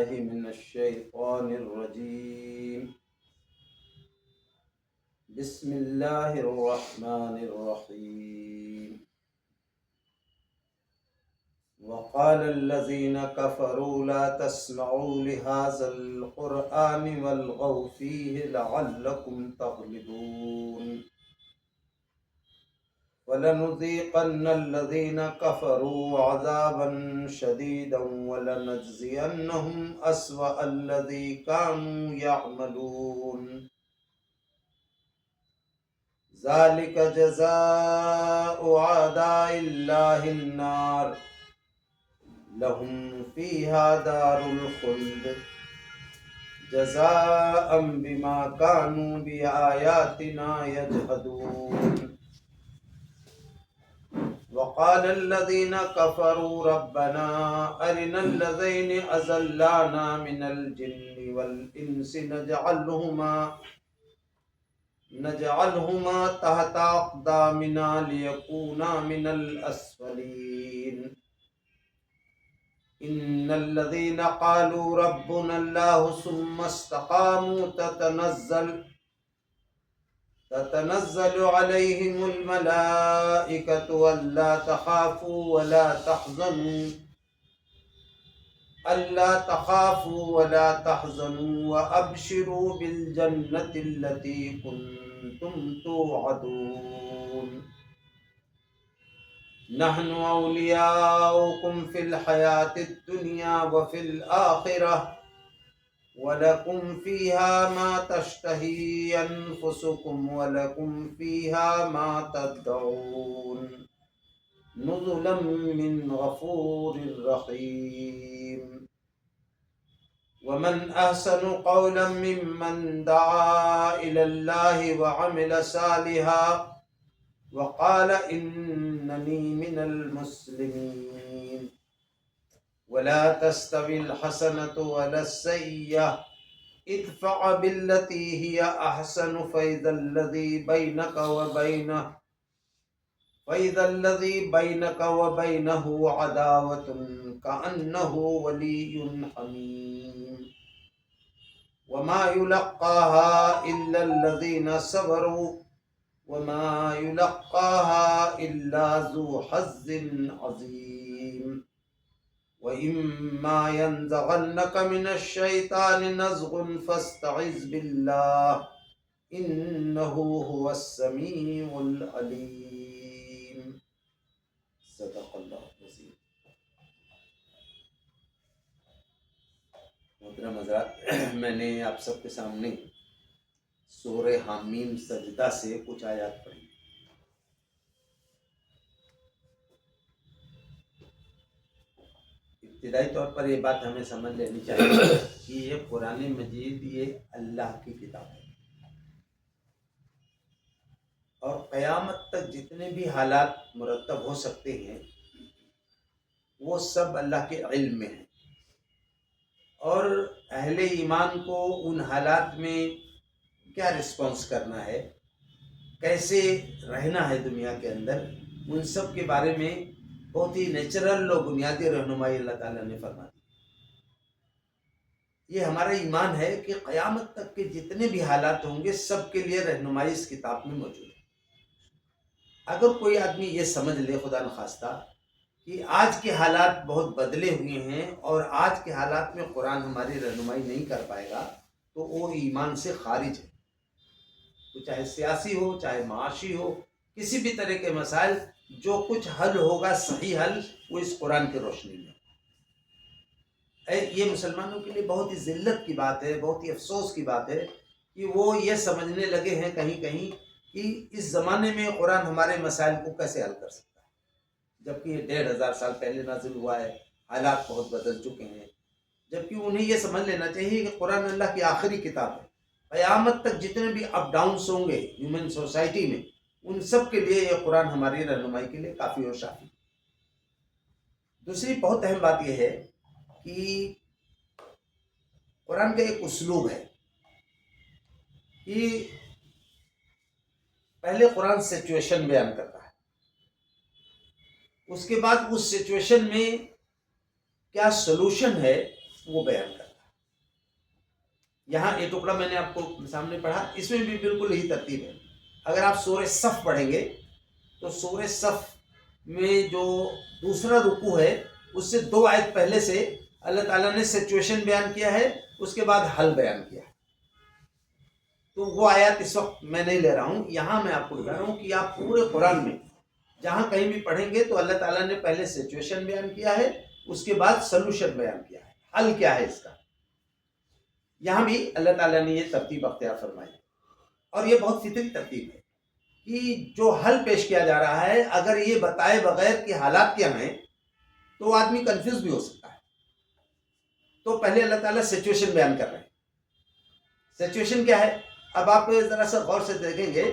بالله من الشيطان الرجيم. بسم الله الرحمن الرحيم. وقال الذين كفروا لا تسمعوا لهذا القرآن والغوا فيه لعلكم تغلبون. ولنذيقن الذين كفروا عذابا شديدا ولنجزينهم أسوأ الذي كانوا يعملون. ذلك جزاء أعداء الله النار لهم فيها دار الخلد جزاء بما كانوا بآياتنا يجحدون. وقال الذين كفروا ربنا أرنا الذين أضلانا من الجن والإنس نجعلهما تحت أقدامنا ليكونا من الأسفلين. إن الذين قالوا ربنا الله ثم استقاموا تتنزل عليهم الملائكة ألا تخافوا ولا تحزنوا وأبشروا بالجنة التي كنتم توعدون. نحن أولياؤكم في الحياة الدنيا وفي الآخرة ولكم فيها ما تشتهي أنفسكم ولكم فيها ما تدعون نزلا من غفور رحيم. ومن أحسن قولا ممن دعا إلى الله وعمل صالحا وقال إنني من المسلمين. ولا تستوي الحسنة ولا السيئة ادفع بالتي هي أحسن فإذا الذي بينك وبينه عداوة كأنه ولي حميم. وما يلقاها إلا الذين صبروا وما يلقاها إلا ذو حظ عظيم. وإما ينزغنك من الشيطان نزغ فاستعذ بالله إنه هو السميع العليم. صدق اللہ العظیم. محترم حضرات، میں نے آپ سب کے سامنے سورہ حامیم سجدہ سے کچھ آیات پڑھی. ابتدائی طور پر یہ بات ہمیں سمجھ لینی چاہیے کہ یہ قرآن مجید یہ اللہ کی کتاب ہے اور قیامت تک جتنے بھی حالات مرتب ہو سکتے ہیں وہ سب اللہ کے علم میں ہیں، اور اہل ایمان کو ان حالات میں کیا رسپانس کرنا ہے، کیسے رہنا ہے دنیا کے اندر، ان سب کے بارے میں بہت ہی نیچرل اور بنیادی رہنمائی اللہ تعالیٰ نے فرما دی. یہ ہمارا ایمان ہے کہ قیامت تک کے جتنے بھی حالات ہوں گے سب کے لیے رہنمائی اس کتاب میں موجود ہے. اگر کوئی آدمی یہ سمجھ لے خدا نخواستہ کہ آج کے حالات بہت بدلے ہوئے ہیں اور آج کے حالات میں قرآن ہماری رہنمائی نہیں کر پائے گا تو وہ ایمان سے خارج ہے. تو چاہے سیاسی ہو، چاہے معاشی ہو، کسی بھی طرح کے مسائل، جو کچھ حل ہوگا صحیح حل وہ اس قرآن کی روشنی میں. یہ مسلمانوں کے لیے بہت ہی ذلت کی بات ہے، بہت ہی افسوس کی بات ہے کہ وہ یہ سمجھنے لگے ہیں کہیں کہیں کہ اس زمانے میں قرآن ہمارے مسائل کو کیسے حل کر سکتا ہے، جبکہ یہ 1500 سال پہلے نازل ہوا ہے، حالات بہت بدل چکے ہیں. جبکہ انہیں یہ سمجھ لینا چاہیے کہ قرآن اللہ کی آخری کتاب ہے. قیامت تک جتنے بھی اپ ڈاؤنس ہوں گے ہیومن سوسائٹی میں، ان سب کے لیے یہ قرآن ہماری رہنمائی کے لیے کافی اور شافی. دوسری بہت اہم بات یہ ہے کہ قرآن کا ایک اسلوب ہے کہ پہلے قرآن سچویشن بیان کرتا ہے، اس کے بعد اس سچویشن میں کیا سلوشن ہے وہ بیان کرتا ہے. یہاں یہ ٹکڑا میں نے آپ کو سامنے پڑھا، اس میں بھی بالکل یہی ترتیب ہے. اگر آپ سورہ صف پڑھیں گے تو سورہ صف میں جو دوسرا رکوع ہے اس سے 2 آیت پہلے سے اللہ تعالیٰ نے سچویشن بیان کیا ہے، اس کے بعد حل بیان کیا ہے. تو وہ آیات اس وقت میں نہیں لے رہا ہوں، یہاں میں آپ کو بتا رہا ہوں کہ آپ پورے قرآن میں جہاں کہیں بھی پڑھیں گے تو اللہ تعالیٰ نے پہلے سچویشن بیان کیا ہے، اس کے بعد سلوشن بیان کیا ہے، حل کیا ہے اس کا. یہاں بھی اللہ تعالیٰ نے یہ ترتیب اختیار فرمائی اور یہ بہت فطری ترتیب ہے کہ جو حل پیش کیا جا رہا ہے اگر یہ بتائے بغیر کہ حالات کیا ہیں تو آدمی کنفیوز بھی ہو سکتا ہے. تو پہلے اللہ تعالیٰ سچویشن بیان کر رہے ہیں. سچویشن کیا ہے؟ اب آپ ذرا سا غور سے دیکھیں گے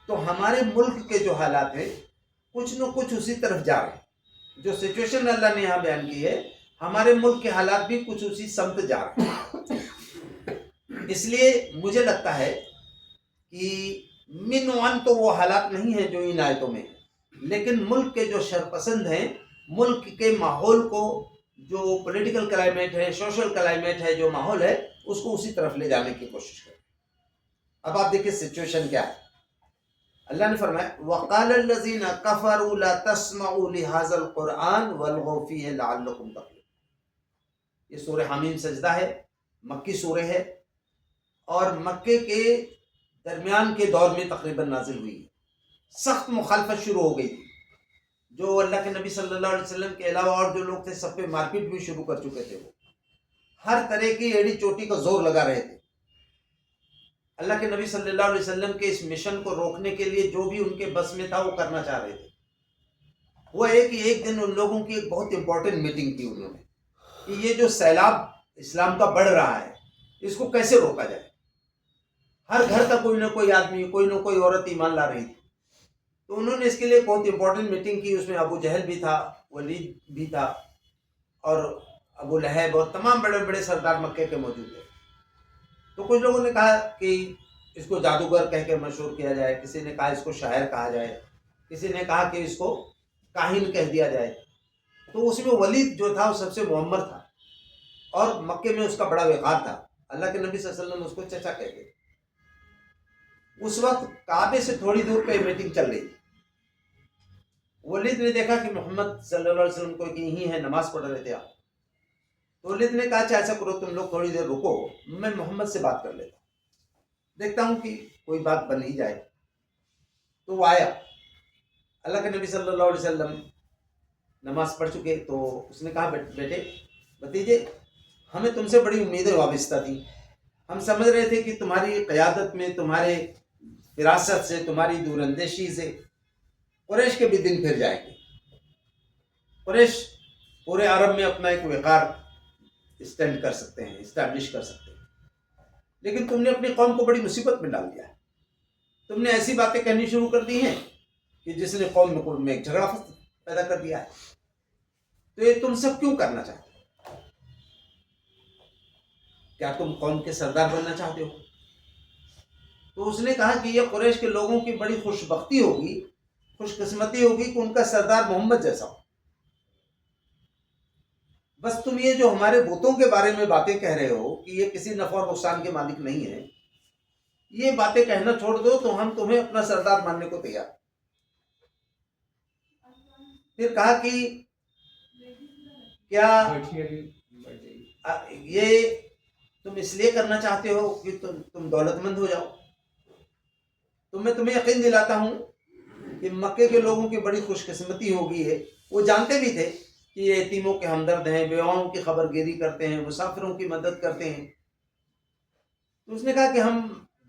تو ہمارے ملک کے جو حالات ہیں کچھ نہ کچھ اسی طرف جا رہے ہیں. جو سچویشن اللہ نے یہاں بیان کی ہے ہمارے ملک کے حالات بھی کچھ اسی سمت جا رہے ہیں. اس لیے مجھے لگتا ہے کہ منوان تو وہ حالات نہیں ہیں جو ان آیتوں میں ہیں، لیکن ملک کے جو شرپسند ہیں ملک کے ماحول کو، جو پولیٹیکل کلائمیٹ ہے، سوشل کلائمیٹ ہے، جو ماحول ہے اس کو اسی طرف لے جانے کی کوشش کریں. اب آپ دیکھیں سچویشن کیا ہے. اللہ نے فرمایا وَقَالَ الَّذِينَ كَفَرُوا لَا تَسْمَعُوا لِهَذَا الْقُرْآنِ وَالْغَوْا فِيهِ لَعَلَّكُمْ تَغْلِبُونَ. یہ سورہ حامیم سجدہ ہے، مکی سورہ ہے اور مکے کے درمیان کے دور میں تقریباً نازل ہوئی ہے. سخت مخالفت شروع ہو گئی تھی. جو اللہ کے نبی صلی اللہ علیہ وسلم کے علاوہ اور جو لوگ تھے سب پہ مار پیٹ بھی شروع کر چکے تھے. وہ ہر طرح کی ایڑی چوٹی کا زور لگا رہے تھے. اللہ کے نبی صلی اللہ علیہ وسلم کے اس مشن کو روکنے کے لیے جو بھی ان کے بس میں تھا وہ کرنا چاہ رہے تھے. وہ ایک دن ان لوگوں کی ایک بہت امپورٹنٹ میٹنگ کی انہوں نے کہ یہ جو سیلاب اسلام کا بڑھ رہا ہے اس کو کیسے روکا جائے. ہر گھر کا کوئی نہ کوئی آدمی، کوئی نہ کوئی عورت ایمان لا رہی تھی. تو انہوں نے اس کے لیے بہت امپورٹنٹ میٹنگ کی. اس میں ابو جہل بھی تھا، ولید بھی تھا اور ابو لہب اور تمام بڑے بڑے سردار مکے کے موجود تھے. تو کچھ لوگوں نے کہا کہ اس کو جادوگر کہہ کے مشہور کیا جائے، کسی نے کہا اس کو شاعر کہا جائے، کسی نے کہا کہ اس کو کاہن کہہ دیا جائے. تو اس میں ولید جو تھا وہ سب سے معمر تھا اور مکے میں اس کا بڑا وقار تھا. اللہ کے نبی صلی اللہ علیہ وسلم اس کو چچا کہتے تھے. اس وقت کعبے سے تھوڑی دور پہ میٹنگ چل رہی تھی. ولید نے دیکھا کہ محمد صلی اللہ علیہ وسلم کو یہی ہے، نماز پڑھ رہے تھے آپ. تو ولید نے کہا ایسا کرو تم لوگ تھوڑی دیر رکو، میں محمد سے بات کر لیتا ہوں، دیکھتا ہوں کہ کوئی بات بن ہی جائے. تو وہ آیا. اللہ کے نبی صلی اللہ علیہ وسلم نماز پڑھ چکے. تو اس نے کہا بیٹے بھتیجے ہمیں تم سے بڑی امیدیں وابستہ تھیں. ہم سمجھ رہے تھے کہ تمہاری قیادت میں، تمہارے فراست سے، تمہاری دور اندیشی سے قریش کے بھی دن پھر جائیں گے. قریش پورے عرب میں اپنا ایک وقار اسٹینڈ کر سکتے ہیں، اسٹیبلش کر سکتے ہیں. لیکن تم نے اپنی قوم کو بڑی مصیبت میں ڈال دیا ہے. تم نے ایسی باتیں کہنی شروع کر دی ہیں کہ جس نے قوم میں ایک جھگڑا پیدا کر دیا ہے. تو یہ تم سب کیوں کرنا چاہتے ہو؟ کیا تم قوم کے سردار بننا چاہتے ہو؟ تو اس نے کہا کہ یہ قریش کے لوگوں کی بڑی خوش بختی ہوگی، خوش قسمتی ہوگی کہ ان کا سردار محمد جیسا ہو. بس تم یہ جو ہمارے بتوں کے بارے میں باتیں کہہ رہے ہو کہ یہ کسی نفع اور نقصان کے مالک نہیں ہے، یہ باتیں کہنا چھوڑ دو تو ہم تمہیں اپنا سردار ماننے کو تیار. پھر کہا کہ کیا یہ تم اس لیے کرنا چاہتے ہو کہ تم دولت مند ہو جاؤ؟ تو میں تمہیں یقین دلاتا ہوں کہ مکے کے لوگوں کی بڑی خوش قسمتی ہوگی ہے. وہ جانتے بھی تھے کہ یہ یتیموں کے ہمدرد ہیں، بیواؤں کی خبر گیری کرتے ہیں، مسافروں کی مدد کرتے ہیں. تو اس نے کہا کہ ہم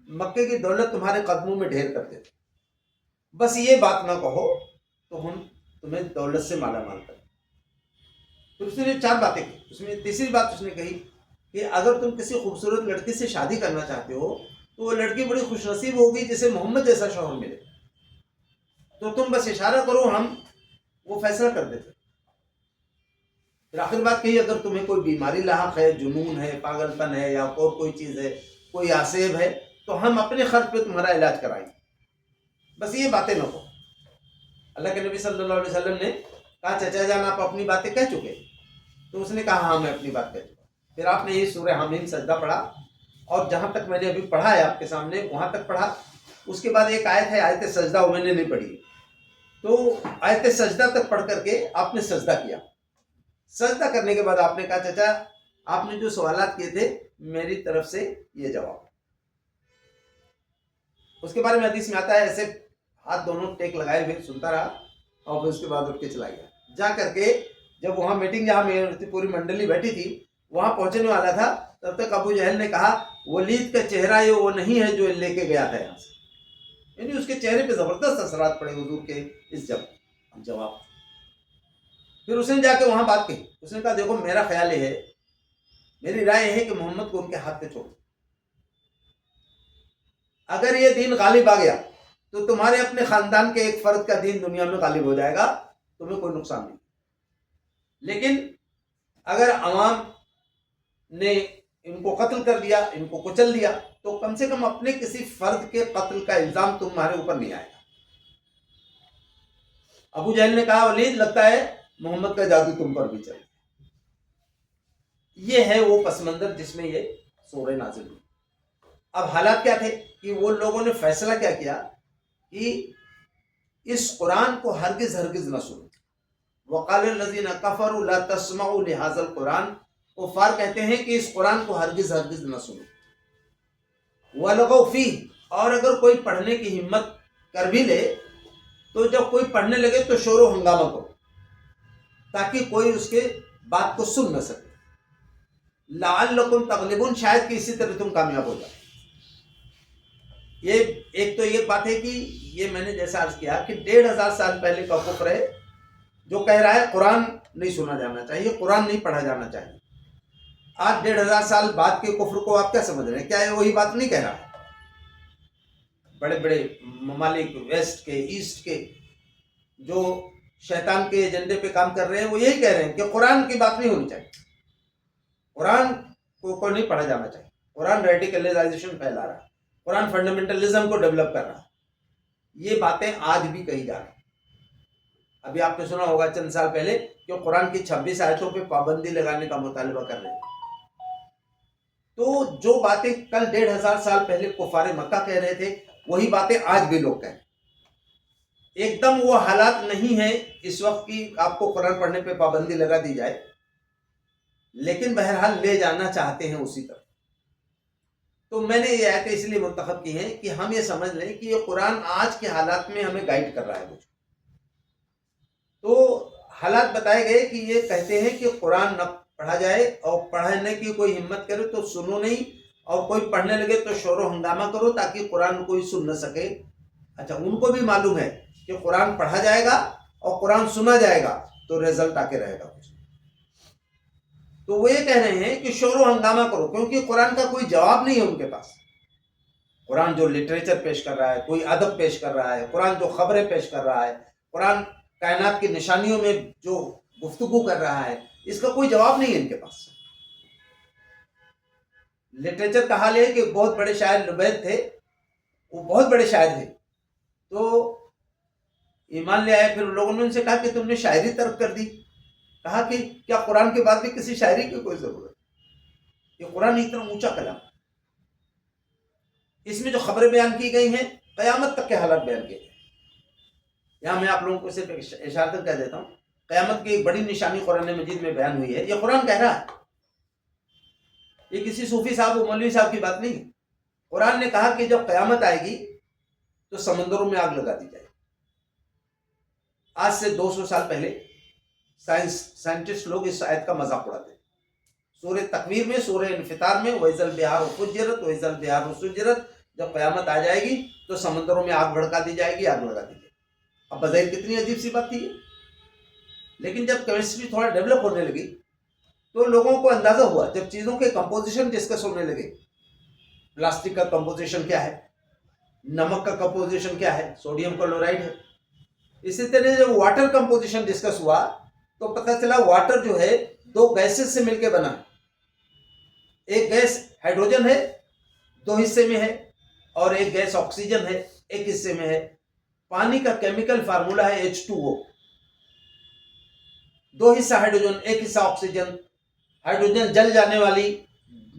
مکے کی دولت تمہارے قدموں میں ڈھیر کرتے تھے، بس یہ بات نہ کہو تو ہم تمہیں دولت سے مالا مال کریں. تو اس نے 4 باتیں کی. اس میں تیسری بات اس نے کہی کہ اگر تم کسی خوبصورت لڑکی سے شادی کرنا چاہتے ہو تو وہ لڑکی بڑی خوش نصیب ہوگی جسے محمد جیسا شوہر ملے. تو تم بس اشارہ کرو، ہم وہ فیصلہ کر دیتے. پھر آخر بات کہی اگر تمہیں کوئی بیماری لاحق ہے، جنون ہے، پاگل پن ہے یا اور کوئی چیز ہے، کوئی آسیب ہے تو ہم اپنے خرچ پہ تمہارا علاج کرائیں گے. بس یہ باتیں نہ ہو. اللہ کے نبی صلی اللہ علیہ وسلم نے کہا چچا جان آپ اپنی باتیں کہہ چکے؟ تو اس نے کہا ہاں میں اپنی بات کہہ چکا. پھر آپ نے یہ سورہ حامیم سجدہ پڑھا اور جہاں تک میں نے ابھی پڑھا ہے آپ کے سامنے وہاں تک پڑھا. اس کے بعد ایک آیت ہے آیت سجدہ، وہ میں نے نہیں پڑھی. تو آیت سجدہ تک پڑھ کر کے آپ نے سجدہ کیا. سجدہ کرنے کے بعد آپ نے کہا چچا آپ نے جو سوالات کیے تھے میری طرف سے یہ جواب. اس کے بارے میں حدیث میں آتا ہے ایسے ہاتھ دونوں ٹیک لگائے ہوئے سنتا رہا اور پھر اس کے بعد اٹھ کے چلا گیا. جا کر کے جب وہاں میٹنگ جہاں میں پوری منڈلی بیٹھی تھی وہاں پہنچنے والا تھا تب تک ابو جہل نے کہا ولید کا چہرہ یہ وہ نہیں ہے جو لے کے گیا تھا یہاں سے. یعنی اس کے چہرے پہ زبردست اثرات پڑے حضور کے اس جواب. پھر اس نے جا کے وہاں بات کہی. اس نے کہا دیکھو میرا خیال یہ ہے، میری رائے یہ ہے کہ محمد کو ان کے ہاتھ پہ چھوڑ. اگر یہ دین غالب آ گیا تو تمہارے اپنے خاندان کے ایک فرد کا دین دنیا میں غالب ہو جائے گا، تمہیں کوئی نقصان نہیں. لیکن اگر عوام نے ان کو قتل کر دیا، ان کو کچل دیا، تو کم سے کم اپنے کسی فرد کے قتل کا الزام تمہارے اوپر نہیں آئے گا. ابو جہل نے کہا ولید لگتا ہے محمد کا جادو تم پر بھی چل. یہ ہے وہ پس منظر جس میں یہ سورہ نازل ہوئی. اب حالات کیا تھے کہ وہ لوگوں نے فیصلہ کیا کیا کہ اس قرآن کو ہرگز ہرگز نہ سنو. وقال الذین کفروا لا تسمعوا لهذا القرآن، کفار کہتے ہیں کہ اس قرآن کو ہرگز ہرگز نہ سنو. وَلَغَوْا فِيهِ، اور اگر کوئی پڑھنے کی ہمت کر بھی لے تو جب کوئی پڑھنے لگے تو شور و ہنگامہ کرو تاکہ کوئی اس کے بات کو سن نہ سکے. لعلکم تغلبون، شاید کہ اسی طرح تم کامیاب ہو جاؤ. یہ ایک تو یہ بات ہے کہ یہ میں نے جیسا عرض کیا کہ 1500 سال پہلے کا کفر ہے جو کہہ رہا ہے قرآن نہیں سنا جانا چاہیے، قرآن نہیں پڑھا جانا چاہیے. آج 1500 سال بعد کے کفر کو آپ کیا سمجھ رہے ہیں؟ کیا یہ وہی بات نہیں کہہ رہا ہے؟ بڑے بڑے ممالک ویسٹ کے ایسٹ کے جو شیطان کے ایجنڈے پہ کام کر رہے ہیں وہ یہی کہہ رہے ہیں کہ قرآن کی بات نہیں ہونی چاہیے، قرآن کو نہیں پڑھا جانا چاہیے. قرآن ریڈیکلائزیشن پھیلا رہا ہے، قرآن فنڈامنٹلزم کو ڈیولپ کر رہا ہے. یہ باتیں آج بھی کہی جا رہی ہیں. ابھی آپ نے سنا ہوگا چند سال پہلے کہ قرآن کی 26 آیتوں پہ پابندی لگانے کا مطالبہ کر رہے ہیں. تو جو باتیں کل 1500 سال پہلے کفار مکہ کہہ رہے تھے وہی باتیں آج بھی لوگ کہہ رہے ہیں. ایک دم وہ حالات نہیں ہیں اس وقت کی آپ کو قرآن پڑھنے پہ پابندی لگا دی جائے، لیکن بہرحال لے جانا چاہتے ہیں اسی طرح. تو میں نے یہ آیتیں اس لیے منتخب کی ہیں کہ ہم یہ سمجھ لیں کہ یہ قرآن آج کے حالات میں ہمیں گائیڈ کر رہا ہے. تو حالات بتائے گئے کہ یہ کہتے ہیں کہ قرآن نہ پڑھا جائے اور پڑھنے کی کوئی ہمت کرے تو سنو نہیں، اور کوئی پڑھنے لگے تو شور و ہنگامہ کرو تاکہ قرآن کوئی سن نہ سکے. اچھا ان کو بھی معلوم ہے کہ قرآن پڑھا جائے گا اور قرآن سنا جائے گا تو رزلٹ آ کے رہے گا کچھ. تو وہ یہ کہہ رہے ہیں کہ شور و ہنگامہ کرو کیونکہ قرآن کا کوئی جواب نہیں ہے ان کے پاس. قرآن جو لٹریچر پیش کر رہا ہے، کوئی ادب پیش کر رہا ہے، قرآن جو خبریں پیش کر رہا ہے، قرآن کائنات کی نشانیوں میں جو گفتگو کر رہا ہے، اس کا کوئی جواب نہیں ہے ان کے پاس. لٹریچر کا حال ہے کہ بہت بڑے شاعر لبید تھے، وہ بہت بڑے شاعر تھے، تو ایمان لے آئے. پھر لوگوں نے ان سے کہا کہ تم نے شاعری ترک کر دی. کہا کہ کیا قرآن کے بعد بھی کسی شاعری کی کوئی ضرورت؟ یہ قرآن اتنا اونچا کلام، اس میں جو خبریں بیان کی گئی ہیں قیامت تک کے حالات بیان کیے گئے. یہاں میں آپ لوگوں کو صرف اشارتاً کہہ دیتا ہوں، قیامت کی ایک بڑی نشانی قرآن مجید میں بیان ہوئی ہے. یہ قرآن کہہ رہا ہے، یہ کسی صوفی صاحب و مولوی صاحب کی بات نہیں ہے. قرآن نے کہا کہ جب قیامت آئے گی تو سمندروں میں آگ لگا دی جائے گی. آج سے 200 سال پہلے سائنٹسٹ لوگ اس آیت کا مذاق اڑاتے ہیں. سورہ تکویر میں، سورہ انفطار میں وَإِذَا الْبِحَارُ فُجِّرَتْ وَإِذَا الْبِحَارُ سُجِّرَتْ، جب قیامت آ جائے گی تو سمندروں میں آگ بھڑکا دی جائے گی، آگ لگا دی جائے گی. اب بظاہر کتنی عجیب سی بات تھی، لیکن جب کیمسٹری تھوڑا ڈیولپ ہونے لگی تو لوگوں کو اندازہ ہوا، جب چیزوں کے کمپوزیشن ڈسکس ہونے لگے، پلاسٹک کا کمپوزیشن کیا ہے، نمک کا کمپوزیشن کیا ہے، سوڈیم کلورائڈ ہے. اسی طرح جب واٹر کمپوزیشن ڈسکس ہوا تو پتہ چلا واٹر جو ہے 2 گیسز سے مل کے بنا ہے. ایک گیس ہائیڈروجن ہے 2 حصے میں ہے، اور ایک گیس آکسیجن ہے 1 حصے میں ہے. پانی کا کیمیکل فارمولا ہے H2O، 2 حصہ ہائیڈروجن 1 حصہ آکسیجن. ہائیڈروجن جل جانے والی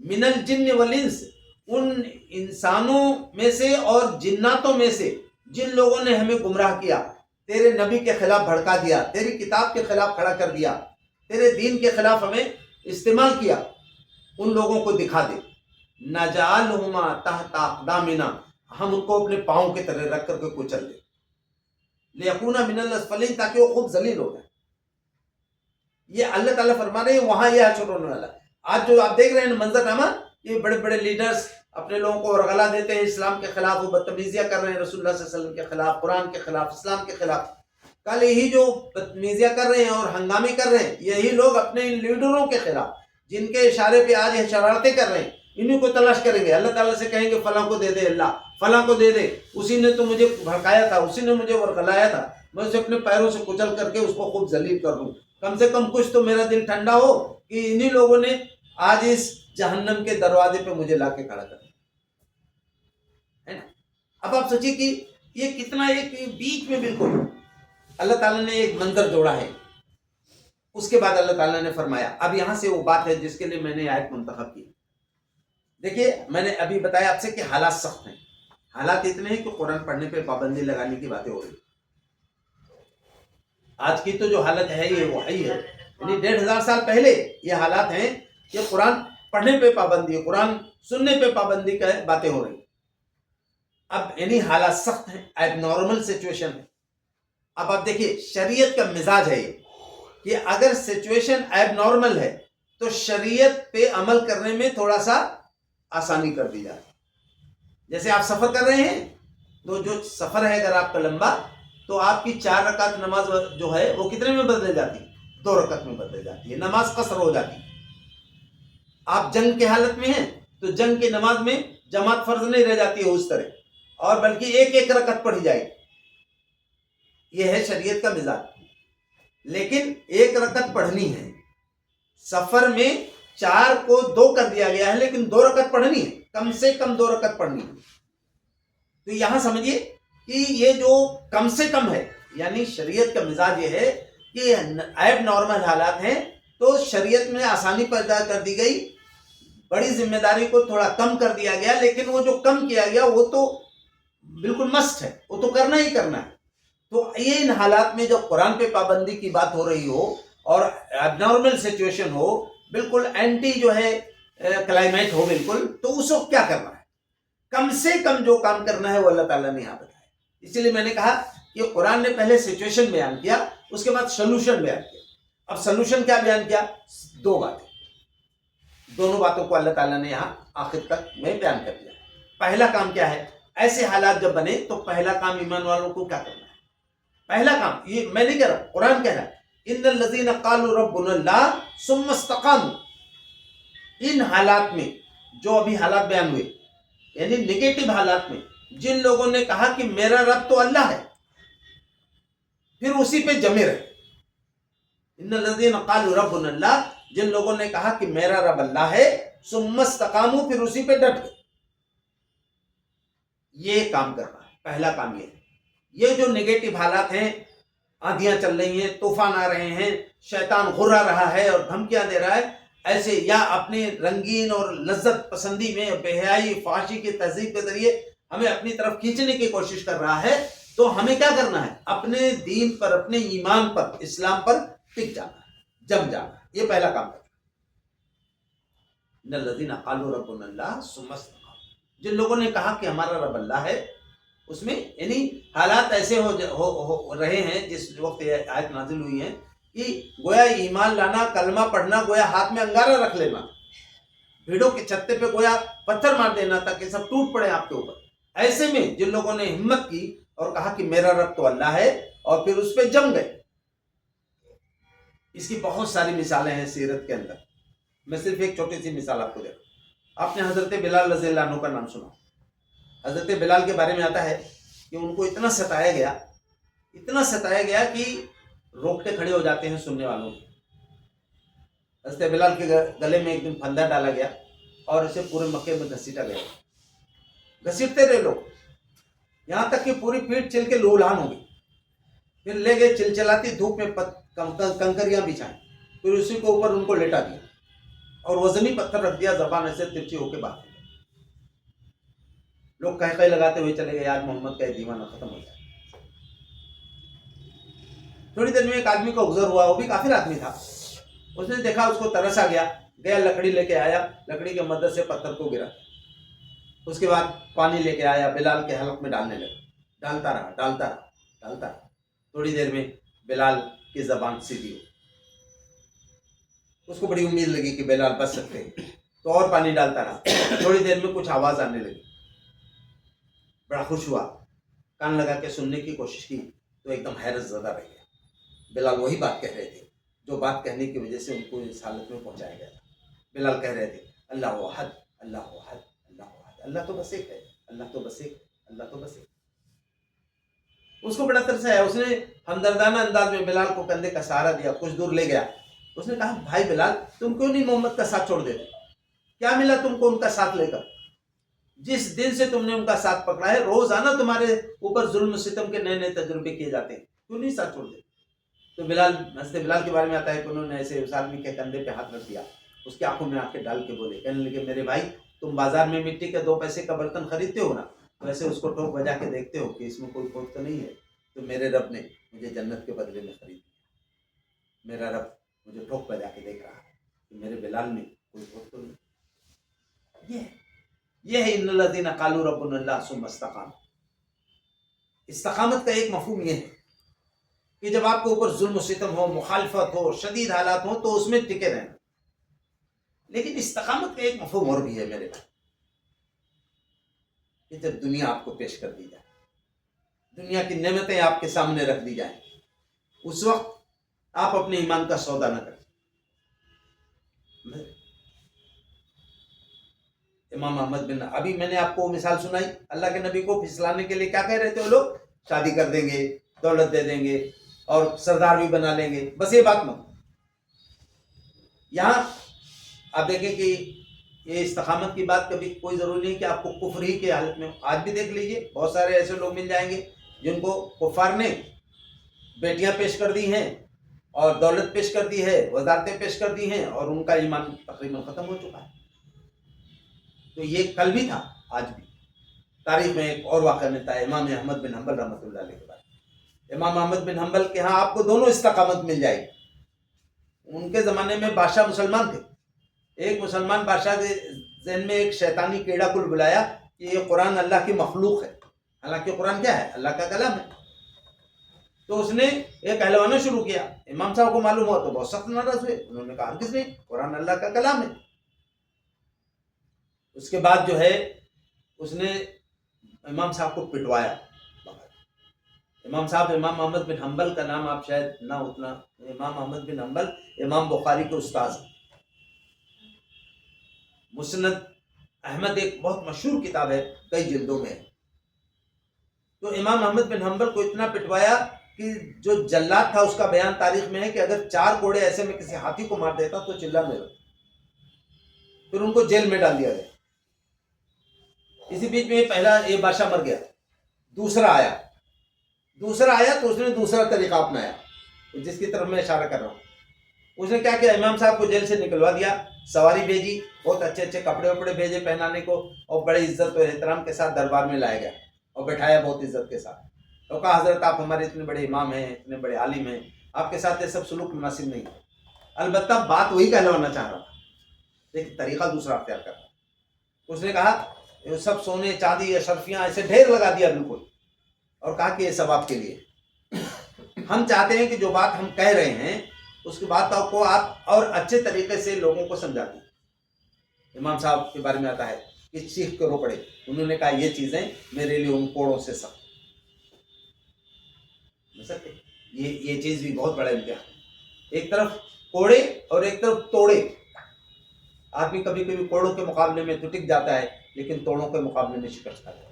من الجن والانس، ان انسانوں میں سے اور جناتوں میں سے جن لوگوں نے ہمیں گمراہ کیا، تیرے نبی کے خلاف بھڑکا دیا، تیری کتاب کے خلاف کھڑا کر دیا، تیرے دین کے خلاف ہمیں استعمال کیا، ان لوگوں کو دکھا دے. نجعلہما تحت اقدامنا، ہم ان کو اپنے پاؤں کی طرح رکھ کر کے کچل دیں. لیکون من الاسفلین، تاکہ وہ خود ذلیل ہو جائے. یہ اللہ تعالیٰ فرما رہے ہیں وہاں یہ حشر ہونے والا. آج جو آپ دیکھ رہے ہیں منظر نامہ، یہ بڑے بڑے لیڈرز اپنے لوگوں کو ورغلا دیتے ہیں اسلام کے خلاف، وہ بدتمیزیاں کر رہے ہیں رسول اللہ صلی اللہ علیہ وسلم کے خلاف، قرآن کے خلاف، اسلام کے خلاف. کل یہی جو بدتمیزیاں کر رہے ہیں اور ہنگامے کر رہے ہیں، یہی لوگ اپنے ان لیڈروں کے خلاف جن کے اشارے پہ آج یہ شرارتیں کر رہے ہیں، انہیں کو تلاش کریں گے. اللہ تعالیٰ سے کہیں گے فلاں کو دے دے، اللہ فلاں کو دے دے، اسی نے تو مجھے بھڑکایا تھا، اسی نے مجھے ورغلایا تھا، میں اسے اپنے پیروں سے کچل کر کے اس کو خوب ذلیل کر دوں. کم سے کم کچھ تو میرا دل ٹھنڈا ہو کہ انہی لوگوں نے آج اس جہنم کے دروازے پہ مجھے لا کے کھڑا کر دیا ہے نا. اب آپ سوچیے کہ یہ کتنا ایک بیچ میں بالکل اللہ تعالیٰ نے ایک منظر جوڑا ہے. اس کے بعد اللہ تعالیٰ نے فرمایا، اب یہاں سے وہ بات ہے جس کے لیے میں نے آیت منتخب کی. دیکھیے میں نے ابھی بتایا آپ سے کہ حالات سخت ہیں. حالات اتنے ہیں کہ قرآن پڑھنے پہ پابندی لگانے کی باتیں ہو رہی. آج کی تو جو حالت ہے یہ وہی ہے، یعنی 1500 سال پہلے یہ حالات ہیں کہ قرآن پڑھنے پہ پابندی ہے، قرآن سننے پہ پابندی کا باتیں ہو رہی. اب یعنی حالات سخت ہیں، ایب نارمل سچویشن ہے. اب آپ دیکھیے شریعت کا مزاج ہے یہ کہ اگر سچویشن ایب نارمل ہے تو شریعت پہ عمل کرنے میں تھوڑا سا آسانی کر دی جاتی. جیسے آپ سفر کر رہے ہیں تو جو سفر ہے اگر آپ کا لمبا، تو آپ کی 4 رکعت نماز جو ہے وہ کتنے میں بدل جاتی ہے؟ 2 رکعت میں بدل جاتی ہے، نماز قصر ہو جاتی ہے. آپ جنگ کے حالت میں ہیں تو جنگ کی نماز میں جماعت فرض نہیں رہ جاتی ہے اس طرح، اور بلکہ ایک رکعت پڑھی جائے. یہ ہے شریعت کا مزاج. لیکن 1 رکعت پڑھنی ہے. سفر میں 4 کو 2 کر دیا گیا ہے، لیکن 2 رکعت پڑھنی ہے، کم سے کم 2 رکعت پڑھنی ہے. تو یہاں سمجھیے کہ یہ جو کم سے کم ہے، یعنی شریعت کا مزاج یہ ہے کہ ایب نارمل حالات ہیں تو شریعت میں آسانی پیدا کر دی گئی، بڑی ذمہ داری کو تھوڑا کم کر دیا گیا. لیکن وہ جو کم کیا گیا وہ تو بالکل مست ہے، وہ تو کرنا ہی کرنا ہے. تو یہ ان حالات میں جب قرآن پہ پابندی کی بات ہو رہی ہو اور ایب نارمل سچویشن ہو، بالکل اینٹی جو ہے کلائمیٹ ہو بالکل، تو اس وقت کیا کرنا ہے؟ کم سے کم جو کام کرنا ہے وہ اللہ تعالیٰ نے یہاں بتایا. اسی لیے میں نے کہا کہ قرآن نے پہلے سچویشن بیان کیا، اس کے بعد سلوشن بیان کیا. اب سلوشن کیا بیان کیا؟ 2 باتیں. دونوں باتوں کو اللہ تعالیٰ نے یہاں آخر تک میں بیان کر دیا. پہلا کام کیا ہے؟ ایسے حالات جب بنے تو پہلا کام ایمان والوں کو کیا کرنا ہے؟ پہلا کام یہ میں نہیں کہہ رہا، قرآن کہہ رہا ہے ان الذین قالوا ربنا اللہ ثم استقاموا. ان حالات میں جو ابھی حالات بیان ہوئے، یعنی نگیٹو حالات میں جن لوگوں نے کہا کہ میرا رب تو اللہ ہے، پھر اسی پہ جمے رہے. ان الذین قالوا ربنا اللہ، جن لوگوں نے کہا کہ میرا رب اللہ ہے، ثم استقاموا، پھر اسی پہ ڈٹ گئے. یہ کام کرنا ہے. پہلا کام یہ ہے. یہ جو نگیٹو حالات ہیں، آندھیاں چل رہی ہیں، طوفان آ رہے ہیں، شیطان غرا رہا ہے اور دھمکیاں دے رہا ہے، ایسے یا اپنے رنگین اور لذت پسندی میں بے حیائی فحاشی کی تہذیب کے ذریعے ہمیں اپنی طرف کھینچنے کی کوشش کر رہا ہے، تو ہمیں کیا کرنا ہے؟ اپنے دین پر، اپنے ایمان پر، اسلام پر ٹک جانا ہے، جم جانا ہے. یہ پہلا کام ہے. ان الذین قالوا ربنا اللہ ثم استقاموا، جن لوگوں نے کہا کہ ہمارا رب اللہ ہے، اس میں یعنی حالات ایسے ہو رہے ہیں جس وقت یہ آیت نازل ہوئی ہیں کہ گویا ایمان لانا، کلمہ پڑھنا، گویا ہاتھ میں انگارہ رکھ لینا، بھیڑوں کے چھتے پہ گویا پتھر مار دینا تاکہ سب ٹوٹ پڑے آپ کے اوپر. ایسے میں جن لوگوں نے ہمت کی اور کہا کہ میرا رب تو اللہ ہے، اور پھر اس پہ جم گئے. اس کی بہت ساری مثالیں ہیں سیرت کے اندر. میں صرف ایک چھوٹی سی مثال آپ کو دے رہا ہوں. آپ نے حضرت بلال رضی اللہ عنہ کا نام سنا. حضرت بلال کے بارے میں آتا ہے کہ ان کو اتنا ستایا گیا کہ روکتے کھڑے ہو جاتے ہیں سننے والوں کی. حضرت بلال کے گلے میں ایک دن پھندا ڈالا گیا اور اسے پورے مکے میں گھسیٹا گیا. گھسیٹتے رہے لوگ، یہاں تک کہ پوری پیٹھ چل کے لولہان ہو گئی. پھر لے گئے چلچلاتی دھوپ میں کنکریاں بچھائیں، پھر اسی کے اوپر ان کو لیٹا دیا. اور وزنی پتھر رکھ دیا، زبان ایسے ترچی ہو کے بات ہو گئی. لوگ کہہ لگاتے ہوئے چلے گئے آج محمد کا یہ دیوانہ ختم ہو جائے. تھوڑی دیر میں ایک آدمی کا گزر ہوا، وہ بھی کافر آدمی تھا. اس نے دیکھا، اس کو ترس آ گیا، گیا لکڑی لے کے آیا، لکڑی کے مدد سے پتھر کو گرا. اس کے بعد پانی لے کے آیا، بلال کے حلق میں ڈالنے لگا. ڈالتا رہا. تھوڑی دیر میں بلال کی زبان سیدھی ہوئی. اس کو بڑی امید لگی کہ بلال بچ سکتے ہیں، تو اور پانی ڈالتا رہا. تھوڑی دیر میں کچھ آواز آنے لگی، بڑا خوش ہوا، کان لگا کے سننے کی کوشش کی تو ایک دم حیرت زدہ رہ گیا. بلال وہی بات کہہ رہے تھے جو بات کہنے کی وجہ سے ان کو اس حالت میں پہنچایا گیا تھا. بلال کہہ رہے تھے اللہ احد، اللہ احد، اللہ احد، اللہ تو بس ایک ہے، اللہ تو بس ایک، اللہ تو بس ایک. اس کو بڑا ترس آیا. اس نے ہمدردانہ انداز میں بلال کو کندھے کا سہارا دیا، کچھ دور لے گیا. اس نے کہا بھائی بلال، تم کیوں نہیں محمد کا ساتھ چھوڑ دیتے؟ کیا ملا تم کو ان کا ساتھ لے کر؟ جس دن سے تم نے ان کا ساتھ پکڑا ہے روزانہ تمہارے اوپر ظلم و ستم کے نئے نئے تجربے کیے جاتے ہیں، کیوں نہیں ساتھ چھوڑ دیتے؟ تو بلال، حضرت بلال کے بارے میں آتا ہے کہ انہوں نے ایسے اس آدمی کے کندھے پہ ہاتھ رکھ دیا، اس کی آنکھوں میں آنکھیں ڈال کے بولے، کہنے لگے میرے بھائی، تم بازار میں مٹی کے 2 پیسے کا برتن خریدتے ہو نا، ویسے اس کو ٹھوک بجا کے دیکھتے ہو کہ اس میں کوئی کھوٹ تو نہیں ہے. تو میرے رب نے مجھے جنت کے بدلے میں خرید دیا. میرا رب مجھے ٹھوک بجا کے دیکھ رہا ہے کہ میرے بلال میں کوئی کھوٹ تو نہیں. یہ ہے ان الذین قالوا ربنا اللہ ثم استقاموا. استقامت کا ایک مفہوم یہ ہے کہ جب آپ کے اوپر ظلم و ستم ہو، مخالفت ہو، شدید حالات ہوں تو اس میں ٹکے رہنا. لیکن استقامت کا ایک مفہوم اور بھی ہے میرے بھائی، کہ جب دنیا آپ کو پیش کر دی جائے، دنیا کی نعمتیں آپ کے سامنے رکھ دی جائیں، اس وقت آپ اپنے ایمان کا سودا نہ کریں. امام احمد بن، ابھی میں نے آپ کو مثال سنائی، اللہ کے نبی کو پھسلانے کے لیے کیا کہہ رہے تھے وہ لوگ؟ شادی کر دیں گے، دولت دے دیں گے اور سردار بھی بنا لیں گے، بس یہ بات مت. یہاں آپ دیکھیں کہ یہ استقامت کی بات کبھی کوئی ضروری نہیں کہ آپ کو کفر ہی کی حالت میں. آج بھی دیکھ لیجئے بہت سارے ایسے لوگ مل جائیں گے جن کو کفار نے بیٹیاں پیش کر دی ہیں اور دولت پیش کر دی ہے، وزارتیں پیش کر دی ہیں، اور ان کا ایمان تقریباً ختم ہو چکا ہے. تو یہ کل بھی تھا، آج بھی. تاریخ میں ایک اور واقعہ ملتا ہے امام احمد بن حنبل رحمۃ اللہ علیہ کے بارے میں. امام احمد بن حنبل کے ہاں آپ کو دونوں استقامت مل جائے گی. ان کے زمانے میں بادشاہ مسلمان تھے. ایک مسلمان بادشاہ کے ذہن میں ایک شیطانی کیڑا کل بلایا کہ یہ قرآن اللہ کی مخلوق ہے، حالانکہ قرآن کیا ہے؟ اللہ کا کلام ہے. تو اس نے یہ کہلوانا شروع کیا. امام صاحب کو معلوم ہوا تو بہت سخت ناراض ہوئے. انہوں نے کہا کس نے؟ قرآن اللہ کا کلام ہے. اس کے بعد جو ہے اس نے امام صاحب کو پٹوایا. امام صاحب، امام احمد بن حنبل کا نام آپ شاید نہ اتنا، امام احمد بن حنبل امام بخاری کے استاذ. مسند احمد ایک بہت مشہور کتاب ہے، کئی جلدوں میں ہے. تو امام احمد بن حنبل کو اتنا پٹوایا کہ جو جلاد تھا اس کا بیان تاریخ میں ہے کہ اگر 4 کوڑے ایسے میں کسی ہاتھی کو مار دیتا تو چلانے لگا. پھر ان کو جیل میں ڈال دیا گیا. اسی بیچ میں پہلا یہ بادشاہ مر گیا، دوسرا آیا تو اس نے دوسرا طریقہ اپنایا، جس کی طرف میں اشارہ کر رہا ہوں. اس نے کیا کیا؟ امام صاحب کو جیل سے نکلوا دیا، سواری بھیجی، بہت اچھے اچھے کپڑے وپڑے بھیجے پہنانے کو، اور بڑے عزت اور احترام کے ساتھ دربار میں لایا گیا اور بٹھایا بہت عزت کے ساتھ. اور کہا حضرت آپ ہمارے اتنے بڑے امام ہیں، اتنے بڑے عالم ہیں، آپ کے ساتھ یہ سب سلوک مناسب نہیں ہے. البتہ بات وہی کہلوانا چاہ رہا تھا لیکن طریقہ دوسرا اختیار کر رہا. اس نے کہا یہ سب سونے چاندی اشرفیاں ایسے ڈھیر لگا دیا بالکل، اور کہا کہ یہ سب آپ کے لیے. ہم چاہتے ہیں کہ جو بات ہم کہہ رہے ہیں اس کی بات کو آپ اور اچھے طریقے سے لوگوں کو سمجھا دیں. امام صاحب کے بارے میں آتا ہے کہ چیخ کے رو پڑے. انہوں نے کہا یہ چیزیں میرے لیے ان کوڑوں سے سخت. یہ چیز بھی بہت بڑا امتحان. ایک طرف کوڑے اور ایک طرف توڑے. آدمی کبھی کبھی کوڑوں کے مقابلے میں تو ٹک جاتا ہے لیکن توڑوں کے مقابلے میں شکست کھاتا ہے.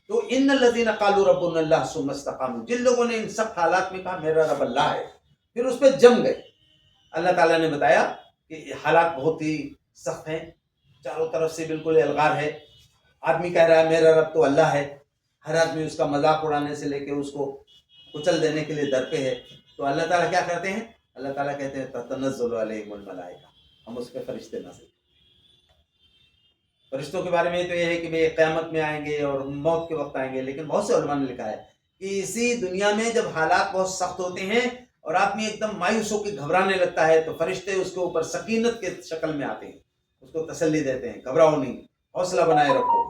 تو ان الذین قالوا ربنا اللہ ثم استقاموا، جن لوگوں نے ان سخت حالات میں کہا میرا رب اللہ ہے، پھر اس پہ جم گئے. اللہ تعالیٰ نے بتایا کہ حالات بہت ہی سخت ہیں، چاروں طرف سے بالکل الغار ہے. آدمی کہہ رہا ہے میرا رب تو اللہ ہے، ہر آدمی اس کا مذاق اڑانے سے لے کے اس کو کچل دینے کے لیے در پہ ہے. تو اللہ تعالیٰ کیا کرتے ہیں؟ اللہ تعالیٰ کہتے ہیں تتنزل علیہم الملائکہ، ہم اس پہ فرشتے نازل کریں۔ فرشتوں کے بارے میں تو یہ ہے کہ وہ قیامت میں آئیں گے اور موت کے وقت آئیں گے، لیکن بہت سے علماء نے لکھا ہے کہ اسی دنیا میں جب حالات بہت سخت ہوتے ہیں اور آدمی ایک دم مایوس ہو کے گھبرانے لگتا ہے تو فرشتے اس کے اوپر سکینت کے شکل میں آتے ہیں، اس کو تسلی دیتے ہیں، گھبراؤ نہیں، حوصلہ بنائے رکھو،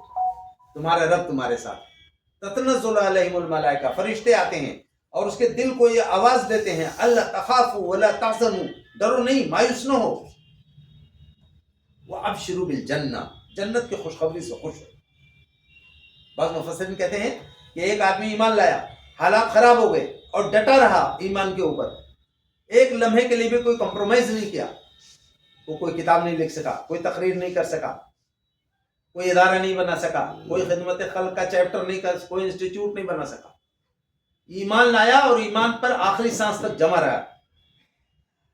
تمہارا رب تمہارے ساتھ۔ تتنزل علیہم الملائکہ، فرشتے آتے ہیں اور اس کے دل کو یہ آواز دیتے ہیں، اللہ تخافوا ولا تحزنوا، ڈرو نہیں، مایوس نہ ہو، وابشروا بالجنہ، جنت کی خوشخبری سے خوش ہو۔ بعض مفسرین کہتے ہیں کہ ایک آدمی ایمان لایا، حالات خراب ہو گئے اور ڈٹا رہا ایمان کے اوپر، ایک لمحے کے لیے بھی کوئی کمپرومائز نہیں کیا، وہ کوئی کتاب نہیں لکھ سکا، کوئی تقریر نہیں کر سکا، کوئی ادارہ نہیں بنا سکا، کوئی خدمت خلق کا چیپٹر نہیں کر، کوئی انسٹیٹیوٹ نہیں بنا سکا، ایمان لایا اور ایمان پر آخری سانس تک جمع رہا،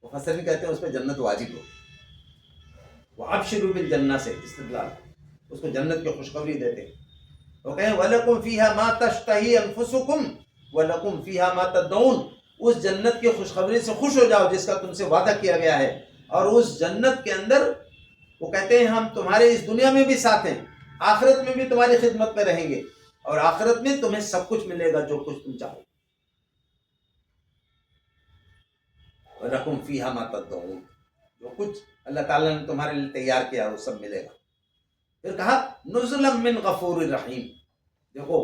مفسرین کہتے ہیں اس پہ جنت واجب ہو۔ وابشروا بالجنہ سے استدلال، اس کو جنت کی خوشخبری دیتے ہیں۔ وہ کہیں وَلَكُمْ فِيهَا مَا تَشْتَهِي أَنفُسُكُمْ وَلَكُمْ فِيهَا مَا تَدْعُونَ، اس جنت کی خوشخبری سے خوش ہو جاؤ جس کا تم سے وعدہ کیا گیا ہے، اور اس جنت کے اندر وہ کہتے ہیں ہم تمہارے اس دنیا میں بھی ساتھ ہیں، آخرت میں بھی تمہاری خدمت میں رہیں گے، اور آخرت میں تمہیں سب کچھ ملے گا جو کچھ تم چاہو۔ وَلَكُمْ فِيهَا مَا تَدْعُونَ، جو کچھ اللہ تعالیٰ نے تمہارے لیے تیار کیا وہ سب ملے گا۔ پھر کہا نزلا من غفور الرحیم، دیکھو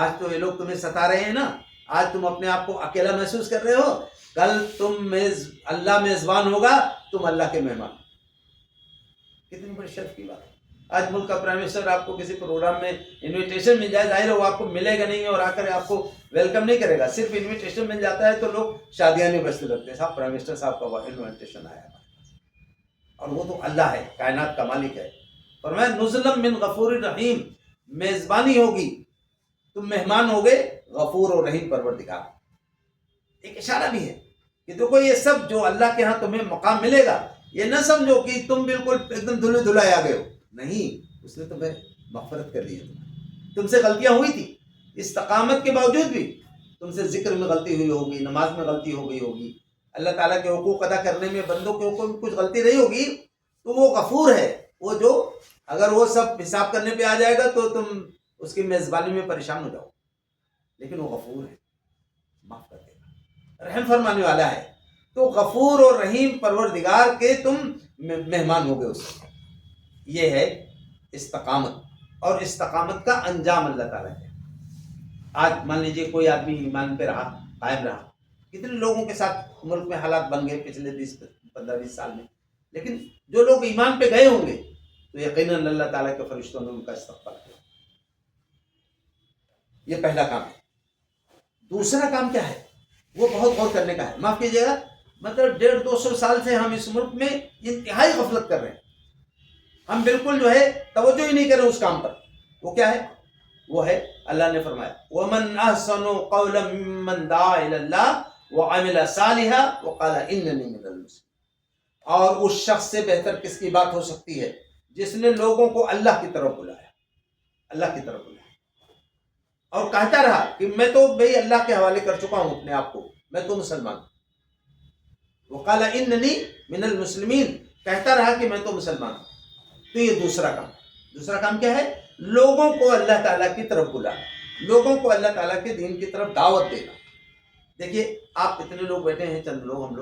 آج تو یہ لوگ تمہیں ستا رہے ہیں نا، آج تم اپنے آپ کو اکیلا محسوس کر رہے ہو، کل تم اللہ میزبان ہوگا، تم اللہ کے مہمان۔ کتنی بڑی شرف کی بات ہے۔ آج ملک کا پرائم منسٹر آپ کو کسی پروگرام میں انویٹیشن مل جائے، ظاہر ہے وہ آپ کو ملے گا نہیں اور آ کر آپ کو ویلکم نہیں کرے گا، صرف انویٹیشن مل جاتا ہے تو لوگ شادیاں نہیں بجتے لگتے ہیں، صاحب پرائم منسٹر صاحب کا انویٹیشن آیا ہے، اور وہ تو اللہ ہے، کائنات کا مالک ہے۔ فرمایا نزلا من غفور الرحیم، میزبانی ہوگی، تم مہمان ہوگے غفور اور رحیم پروردگار۔ ایک اشارہ بھی ہے کہ دیکھو یہ سب جو اللہ کے ہاں تمہیں مقام ملے گا، یہ نہ سمجھو کہ تم بالکل ایک دم دھلے دھلائے آ گئے ہو، نہیں، اس نے تمہیں مغفرت کر دی ہے، تم سے غلطیاں ہوئی تھی، استقامت کے باوجود بھی تم سے ذکر میں غلطی ہوئی ہوگی، نماز میں غلطی ہو گئی ہوگی، اللہ تعالیٰ کے حقوق ادا کرنے میں بندوں کے حقوق میں کچھ غلطی رہی ہوگی، تو وہ غفور ہے، وہ جو اگر وہ سب حساب کرنے پہ آ جائے گا تو تم اس کی میزبانی میں پریشان ہو جاؤ، لیکن وہ غفور ہے، معاف کر دے گا، رحم فرمانے والا ہے، تو غفور اور رحیم پروردگار کے تم مہمان ہو گئے اس سے۔ یہ ہے استقامت، اور استقامت کا انجام اللہ تعالیٰ ہے۔ آج مان لیجئے کوئی آدمی ایمان پہ رہا، قائم رہا، کتنے لوگوں کے ساتھ ملک میں حالات بن گئے پچھلے 15-20 سال میں، لیکن جو لوگ ایمان پہ گئے ہوں گے تو یقیناً اللہ تعالیٰ کے فرشتوں نے ان کا استقبال کیا۔ یہ پہلا کام ہے۔ دوسرا کام کیا ہے؟ وہ بہت غور کرنے کا ہے، معاف کیجیے گا، مطلب 150-200 سال سے ہم اس ملک میں انتہائی غفلت کر رہے ہیں، ہم بالکل جو ہے توجہ ہی نہیں کر رہے اس کام پر۔ وہ کیا ہے؟ وہ ہے اللہ نے فرمایا وَمَنْ أَحْسَنُ قَوْلًا مِّمَّنْ دَعَا إِلَى اللَّهِ وَعَمِلَ صَالِحًا وَقَالَ إِنَّنِي مِنَ الْمُسْلِمِينَ، اور اس شخص سے بہتر کس کی بات ہو سکتی ہے جس نے لوگوں کو اللہ کی طرف بلایا، اللہ کی طرف بلایا، اور کہتا رہا کہ میں تو بھئی اللہ کے حوالے کر چکا ہوں اپنے آپ کو، میں تو مسلمان ہوں، وَقَالَ إِنَّنِي مِنَ الْمُسْلِمِينَ، کہتا رہا کہ میں تو مسلمان ہوں۔ تو یہ دوسرا کام۔ دوسرا کام کیا ہے؟ لوگوں کو اللہ تعالیٰ کی طرف بلانا، لوگوں کو اللہ تعالیٰ کے دین کی طرف دعوت دینا۔ دیکھیے آپ اتنے لوگ بیٹھے ہیں، چند لوگ،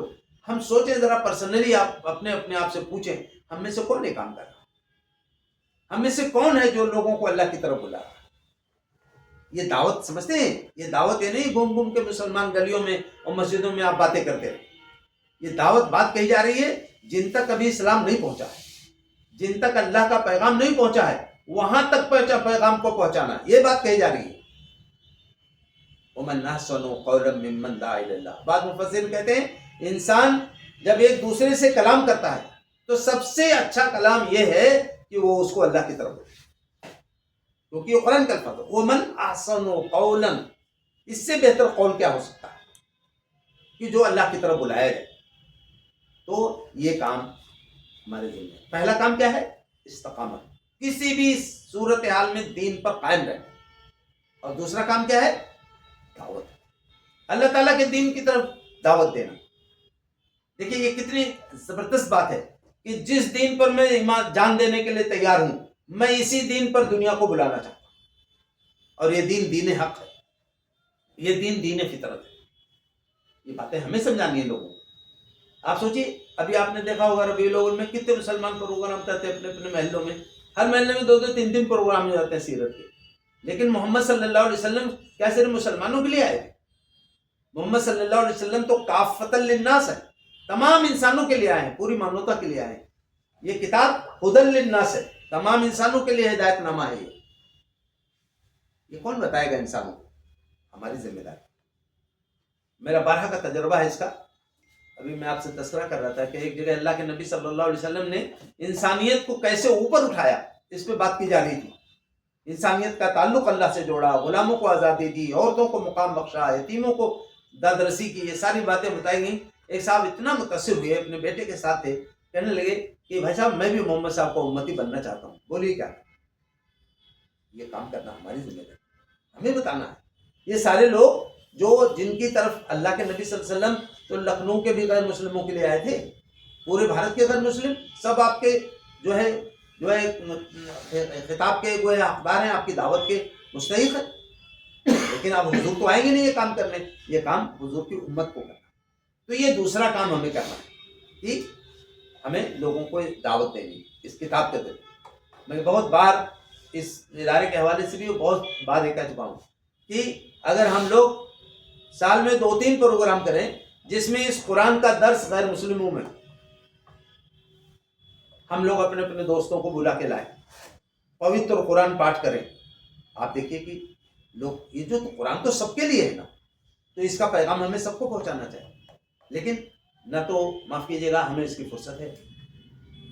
ہم سوچیں ذرا پرسنلی، آپ اپنے آپ سے پوچھیں، ہم میں سے کون یہ کام کر رہا؟ ہم میں سے کون ہے جو لوگوں کو اللہ کی طرف بلا رہا؟ یہ دعوت سمجھتے ہیں؟ یہ دعوت یہ نہیں گھوم گھوم کے مسلمان گلیوں میں اور مسجدوں میں آپ باتیں کرتے رہے۔ یہ دعوت بات کہی جا رہی ہے جن تک کبھی اسلام نہیں پہنچا ہے، جن تک اللہ کا پیغام نہیں پہنچا ہے، وہاں تک پیغام کو پہنچانا، یہ بات کہی جا رہی ہے۔ وَمَنْ أَحْسَنُ قَوْلًا مِّمَّنْ دَعَا إِلَى اللَّهِ، بعض مفسرین کہتے ہیں انسان جب ایک دوسرے سے کلام کرتا ہے تو سب سے اچھا کلام یہ ہے کہ وہ اس کو اللہ کی طرف بلائے، کیونکہ یہ قرآن کا الفاظ ہے وَمَنْ أَحْسَنُ قَوْلًا، اس سے بہتر قول کیا ہو سکتا ہے کہ جو اللہ کی طرف بلایا جائے۔ تو یہ کام ہمارے دین میں پہلا کام کیا ہے؟ استقامت، کسی بھی صورتحال میں دین پر قائم رہنا، اور دوسرا کام کیا ہے؟ دعوت، اللہ تعالیٰ کے دین کی طرف دعوت دینا۔ دیکھیے یہ کتنی زبردست بات ہے کہ جس دین پر میں ایمان جان دینے کے لیے تیار ہوں، میں اسی دین پر دنیا کو بلانا چاہتا ہوں، اور یہ دین دین حق ہے، یہ دین دین فطرت ہے۔ یہ باتیں ہمیں سمجھانی ہیں لوگوں کو۔ آپ سوچیے، ابھی آپ نے دیکھا ہوگا ربیع الاول میں کتنے مسلمان پروگرام کرتے ہیں اپنے اپنے محلوں میں، ہر محلے میں 2 2 3 3 پروگرام ہو جاتے ہیں سیرت کے۔ لیکن محمد صلی اللہ علیہ وسلم کیا صرف مسلمانوں کے لیے آئے تھے؟ محمد صلی اللہ علیہ وسلم تو کافۃ للناس ہے، تمام انسانوں کے لیے آئے ہیں، پوری مانوتا کے لیے آئے ہیں۔ یہ کتاب ہدی للناس ہے، تمام انسانوں کے لیے ہدایت نامہ ہے۔ یہ کون بتائے گا انسانوں کو؟ ہماری ذمہ داری۔ میرا بارہا کا تجربہ ہے اس کا۔ ابھی میں آپ سے تذکرہ کر رہا تھا کہ ایک جگہ اللہ کے نبی صلی اللہ علیہ وسلم نے انسانیت کو کیسے اوپر اٹھایا، اس پہ بات کی جا رہی تھی۔ انسانیت کا تعلق اللہ سے جوڑا، غلاموں کو آزادی دی، عورتوں کو مقام بخشا، یتیموں کو دادرسی کی، یہ ساری باتیں بتائی گئیں۔ ایک صاحب اتنا متاثر ہوئے، اپنے بیٹے کے ساتھ تھے، کہنے لگے کہ بھائی صاحب میں بھی محمد صاحب کو امتی بننا چاہتا ہوں۔ بولیے کیا؟ یہ کام کرنا ہماری ذمہ داری، ہمیں بتانا ہے۔ یہ سارے لوگ جن کی طرف اللہ کے نبی صلی اللہ علیہ وسلم تو لکھنؤ کے بھی غیر مسلموں کے لیے آئے تھے، پورے بھارت کے غیر مسلم سب آپ کے جو ہے خطاب کے وہ اخبار ہیں، آپ کی دعوت کے مستحق ہیں۔ لیکن اب حضور تو آئیں گے نہیں یہ کام کرنے، یہ کام حضور کی امت کو کرنا۔ تو یہ دوسرا کام ہمیں کرنا ہے کہ ہمیں لوگوں کو دعوت دینی اس کتاب کے ذریعے۔ میں بہت بار اس ادارے کے حوالے سے بھی بہت بار کہہ چکا ہوں کہ اگر ہم لوگ سال میں 2 3 پروگرام کریں جس میں اس قرآن کا درس غیر مسلموں میں ہم لوگ اپنے اپنے دوستوں کو بلا کے لائیں، پوتر قرآن پاٹھ کریں، آپ دیکھیے کہ لوگ یہ جو قرآن تو سب کے لیے ہے نا، تو اس کا پیغام ہمیں سب کو پہنچانا چاہیے۔ لیکن نہ تو معاف کیجیے گا ہمیں اس کی فرصت ہے،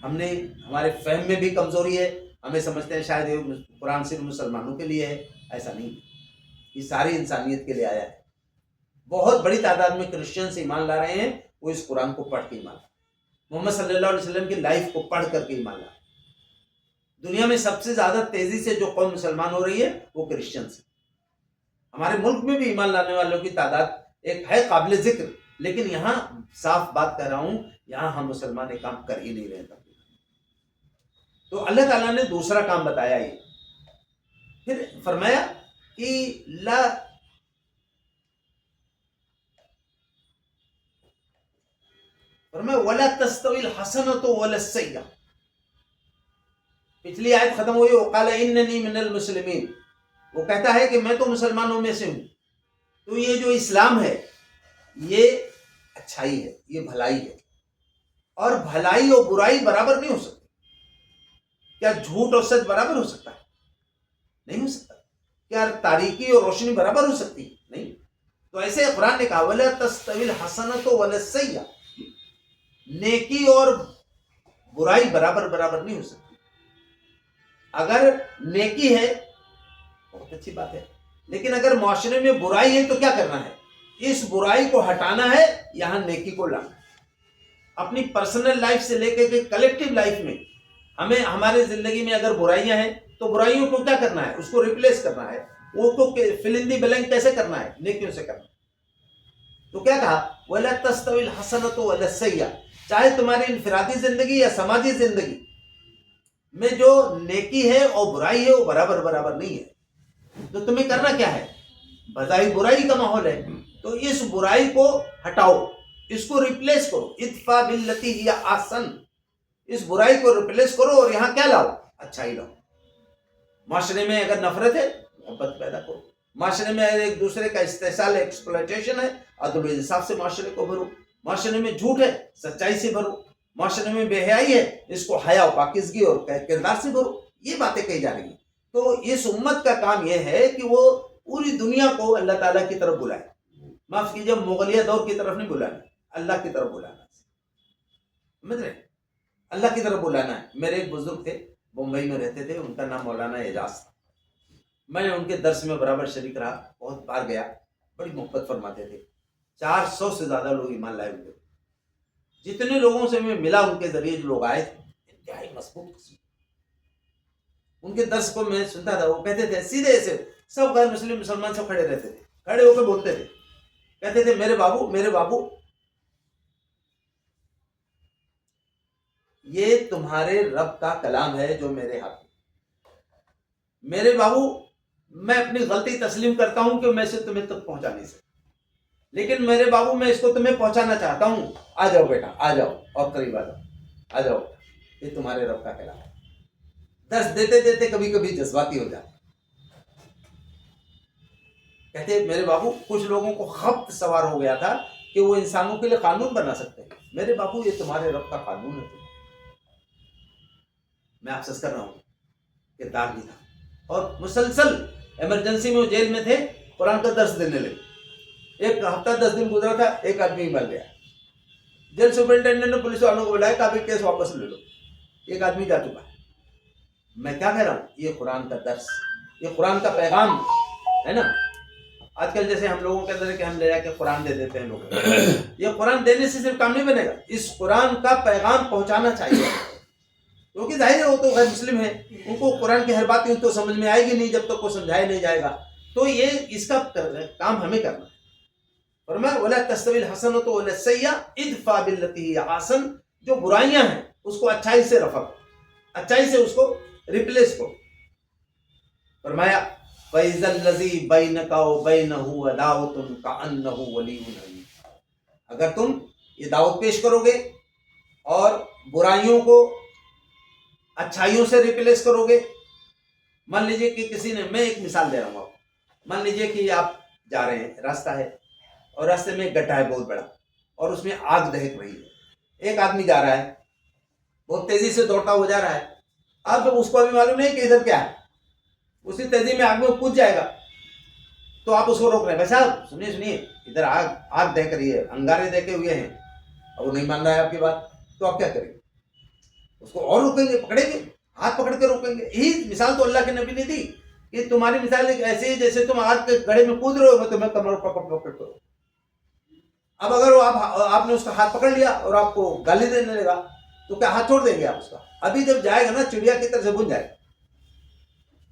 ہمارے فہم میں بھی کمزوری ہے، ہمیں سمجھتے ہیں شاید یہ قرآن صرف مسلمانوں کے لیے ہے۔ ایسا نہیں، یہ ساری انسانیت کے لیے آیا ہے۔ بہت بڑی تعداد میں کرسچنز ایمان لا رہے ہیں، وہ اس قرآن کو پڑھ کے ایمان لا، محمد صلی اللہ علیہ وسلم کی لائف کو پڑھ کر کے ایمان لا۔ دنیا میں سب سے زیادہ تیزی سے جو قوم مسلمان ہو رہی ہے وہ کرسچنز ہیں۔ ہمارے ملک میں بھی ایمان لانے والوں کی تعداد ایک ہے قابل ذکر، لیکن یہاں صاف بات کر رہا ہوں، یہاں ہم مسلمان ایک کام کر ہی نہیں رہے تھے۔ تو اللہ تعالیٰ نے دوسرا کام بتایا، یہ پھر فرمایا کہ فرمایا وَلَا تَسْتَوِي الْحَسَنَةُ وَلَا السَّيِّئَةُ۔ پچھلی آیت ختم ہوئی وَقَالَ إِنَّنِي مِنَ الْمُسْلِمِينَ، وہ کہتا ہے کہ میں تو مسلمانوں میں سے ہوں۔ تو یہ جو اسلام ہے یہ اچھائی ہے، یہ بھلائی ہے، اور بھلائی اور برائی برابر نہیں ہو سکتی۔ کیا جھوٹ اور سچ برابر ہو سکتا ہے؟ نہیں ہو سکتا۔ کیا تاریکی اور روشنی برابر ہو سکتی؟ نہیں۔ تو ایسے قرآن نے کہا وَلَا تَسْتَوِي الْحَسَنَةُ وَلَا السَّيِّئَةُ، نیکی اور برائی برابر نہیں ہو سکتی۔ اگر نیکی ہے بہت اچھی بات ہے، لیکن اگر معاشرے میں برائی ہے تو کیا کرنا ہے؟ اس برائی کو ہٹانا ہے، یہاں نیکی کو لانا ہے۔ اپنی پرسنل لائف سے لے کے کلیکٹیو لائف میں ہمیں ہمارے زندگی میں اگر برائیاں ہیں تو برائیوں کو کیا کرنا ہے؟ اس کو ریپلیس کرنا ہے، وہ کو فل ان دی بلینک کیسے کرنا ہے؟ نیکیوں سے کرنا ہے۔ تو کیا کہا وَلَا تَسْتَوِي الْحَسَنَةُ وَلَا السَّيِّئَةُ، چاہے تمہاری انفرادی زندگی یا سماجی زندگی میں جو نیکی ہے اور برائی ہے وہ برابر نہیں ہے۔ تو تمہیں کرنا کیا ہے؟ بظاہر برائی کا ماحول ہے تو اس برائی کو ہٹاؤ، اس کو ریپلیس کرو، ادفع باللتی ہی احسن، اس برائی کو ریپلیس کرو اور یہاں کیا لاؤ؟ اچھائی لاؤ۔ معاشرے میں اگر نفرت ہے محبت پیدا کرو، معاشرے میں ایک دوسرے کا استحصال ایکسپلائٹیشن ہے، عدل و انصاف سے معاشرے کو بھرو، معاشرے میں جھوٹ ہے سچائی سے بھرو، معاشرے میں بے حیائی ہے اس کو حیا و پاکیزگی اور کردار سے بھرو۔ یہ باتیں کہی جا رہی ہیں۔ تو اس امت کا کام یہ ہے کہ وہ پوری دنیا کو اللہ تعالیٰ کی طرف بلائے۔ معاف کیجیے، مغلیہ دور کی طرف نہیں بلانا، اللہ کی طرف بلانا، سمجھ رہے ہیں؟ اللہ کی طرف بلانا ہے۔ میرے ایک بزرگ تھے، بمبئی میں رہتے تھے، ان کا نام مولانا اعجاز تھا۔ میں ان کے درس میں برابر شریک رہا، بہت بار گیا، بڑی محبت فرماتے تھے۔ 400 سے زیادہ لوگ ایمان لائے ہوئے، جتنے لوگوں سے میں ملا ان کے ذریعے جو لوگ آئے تھے انتہائی مضبوط قسم۔ ان کے درس کو میں سنتا تھا، وہ کہتے تھے سیدھے ایسے، سب غیر مسلم مسلمان سب کھڑے رہتے تھے، کھڑے ہو کے بولتے تھے، کہتے تھے میرے بابو یہ تمہارے رب کا کلام ہے جو میرے ہاتھ میں۔ میرے بابو، میں اپنی غلطی تسلیم کرتا ہوں کہ میں اسے تمہیں تک پہنچا نہیں سکتا، لیکن میرے بابو میں اس کو تمہیں پہنچانا چاہتا ہوں۔ آ جاؤ بیٹا، آ جاؤ اور قریب آ جاؤ، آ جاؤ، یہ تمہارے رب کا کلام ہے۔ درس دیتے دیتے کبھی کبھی جذباتی ہو جاتا، کہتے میرے بابو کچھ لوگوں کو خبط سوار ہو گیا تھا کہ وہ انسانوں کے لیے قانون بنا سکتے ہیں۔ میرے بابو یہ تمہارے رب کا قانون ہے۔ میں افسوس کر رہا ہوں کہ دار بھی تھا اور مسلسل ایمرجنسی میں وہ جیل میں تھے، قرآن کا درس دینے لگے۔ ایک ہفتہ 10 دن گزرا تھا، ایک آدمی مر گیا۔ جیل سپرنٹینڈنٹ نے پولیس والوں کو بلایا کہ آپ یہ کیس واپس لے لو، ایک آدمی جا چکا ہے۔ میں کیا کہہ رہا ہوں، یہ قرآن کا درس، یہ قرآن کا پیغام ہے نا۔ آج کل جیسے ہم لوگوں کے اندر ہے کہ ہم لے جا کے قرآن دے دیتے ہیں لوگوں کو، یہ قرآن دینے سے صرف کام نہیں بنے گا، اس قرآن کا پیغام پہنچانا چاہیے، کیونکہ ظاہر ہے وہ تو غیر مسلم ہے، ان کو قرآن کی ہر بات تو سمجھ میں آئے گی نہیں جب تک وہ سمجھایا نہیں جائے گا۔ تو یہ اس کا کام ہمیں کرنا ہے۔ فرمایا وَلَا تَسْتَوِي الْحَسَنَةُ وَلَا السَّيِّئَةُ ادْفَعْ بِالَّتِي هِيَ أَحْسَنُ، جو برائیاں ہیں اس کو اچھائی سے رفع، اچھائی سے اس کو ریپلیس کرو۔ فرمایا فَإِذَا الَّذِي بَيْنَكَ وَبَيْنَهُ عَدَاوَةٌ كَأَنَّهُ وَلِيٌّ حَمِيمٌ، اگر تم یہ دعوت پیش کرو گے اور برائیوں کو اچھائیوں سے ریپلیس کرو گے۔ مان لیجئے کہ کسی نے، میں ایک مثال دے رہا ہوں، مان لیجئے کہ آپ جا رہے ہیں، راستہ ہے اور راستے میں ایک گڈھا ہے بہت بڑا اور اس میں آگ دہک رہی ہے۔ ایک آدمی جا رہا ہے، بہت تیزی سے دوڑتا ہوا جا رہا ہے، اب اس کو ابھی معلوم نہیں کہ ادھر کیا ہے، اسی تیزی میں آگ میں کود جائے گا، تو آپ اس کو روک رہے ہیں، بھائی صاحب سنیے ادھر آگ دہک رہی ہے، انگارے دہکے ہوئے ہیں، اور وہ نہیں مان رہا ہے آپ کی بات، تو آپ کیا کریں گے؟ اس کو اور روکیں گے، پکڑیں گے، ہاتھ پکڑ کے روکیں گے۔ یہی مثال تو اللہ کے نبی نے دی کہ تمہاری مثال ایک ایسے ہی جیسے تم آگ کے گڑھے میں کود رہے ہو، میں تمہیں کمر پکڑ کرو۔ اب اگر آپ نے اس کا ہاتھ پکڑ لیا اور آپ کو گالی دینے لگا تو کیا ہاتھ چھوڑ دیں گے آپ اس کا؟ ابھی جب جائے گا نا چڑیا کی طرح سے بن جائے گا،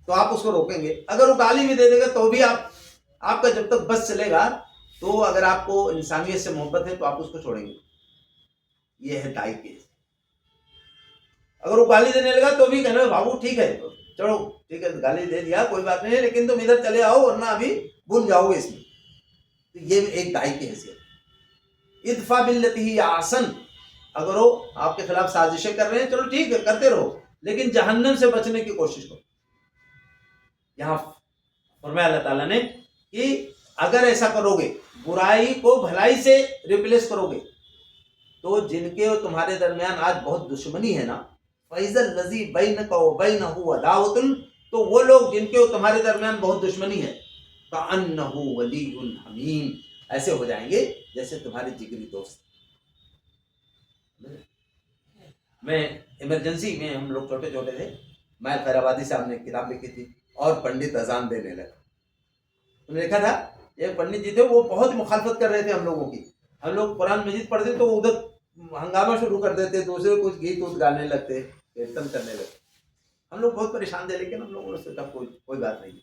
تو آپ اس کو روکیں گے۔ اگر وہ گالی بھی دے دے گا تو بھی آپ کا جب تک بس چلے گا، تو اگر آپ کو انسانیت سے محبت ہے تو آپ اس کو چھوڑیں گے۔ یہ ہے دائی کی۔ اگر وہ گالی دینے لگا تو بھی کہنا بابو ٹھیک ہے، چلو ٹھیک ہے، گالی دے دیا کوئی بات نہیں ہے، لیکن تم ادھر چلے آؤ ورنہ ابھی بھول جاؤ گے اس میں۔ تو یہ ایک دائی کی حیثیت۔ ادفع باللتی ہی احسن، اگر وہ آپ کے خلاف سازشیں کر رہے ہیں، چلو ٹھیک ہے کرتے رہو، لیکن جہنم سے بچنے کی کوشش کرو۔ یہاں فرمایا اللہ تعالیٰ نے کہ اگر ایسا کرو گے، برائی کو بھلائی سے ریپلیس کرو گے، تو جن کے تمہارے درمیان آج بہت دشمنی ہے نا، فَإِذَا الَّذِي بَيْنَكَ وَبَيْنَهُ عَدَاوَةٌ، تو وہ لوگ جن کے تمہارے درمیان بہت دشمنی ہے، كَأَنَّهُ وَلِيٌّ حَمِيمٌ، ایسے ہو جائیں گے جیسے تمہارے جگری دوست۔ میں ایمرجنسی میں، ہم لوگ چھوٹے چھوٹے تھے، میں خیر آبادی صاحب نے کتاب لکھی تھی اور پنڈت اذان دینے لگا۔ تم نے دیکھا تھا ایک پنڈت جی تھے، وہ بہت مخالفت کر رہے تھے ہم لوگوں کی۔ ہم لوگ قرآن مجید پڑھتے تو ادھر ہنگامہ شروع کر دیتے، دوسرے کچھ گیت وت گانے لگتے، کیرتن کرنے لگتے۔ ہم لوگ بہت پریشان تھے، لیکن ہم لوگوں نے سوچا کوئی بات نہیں۔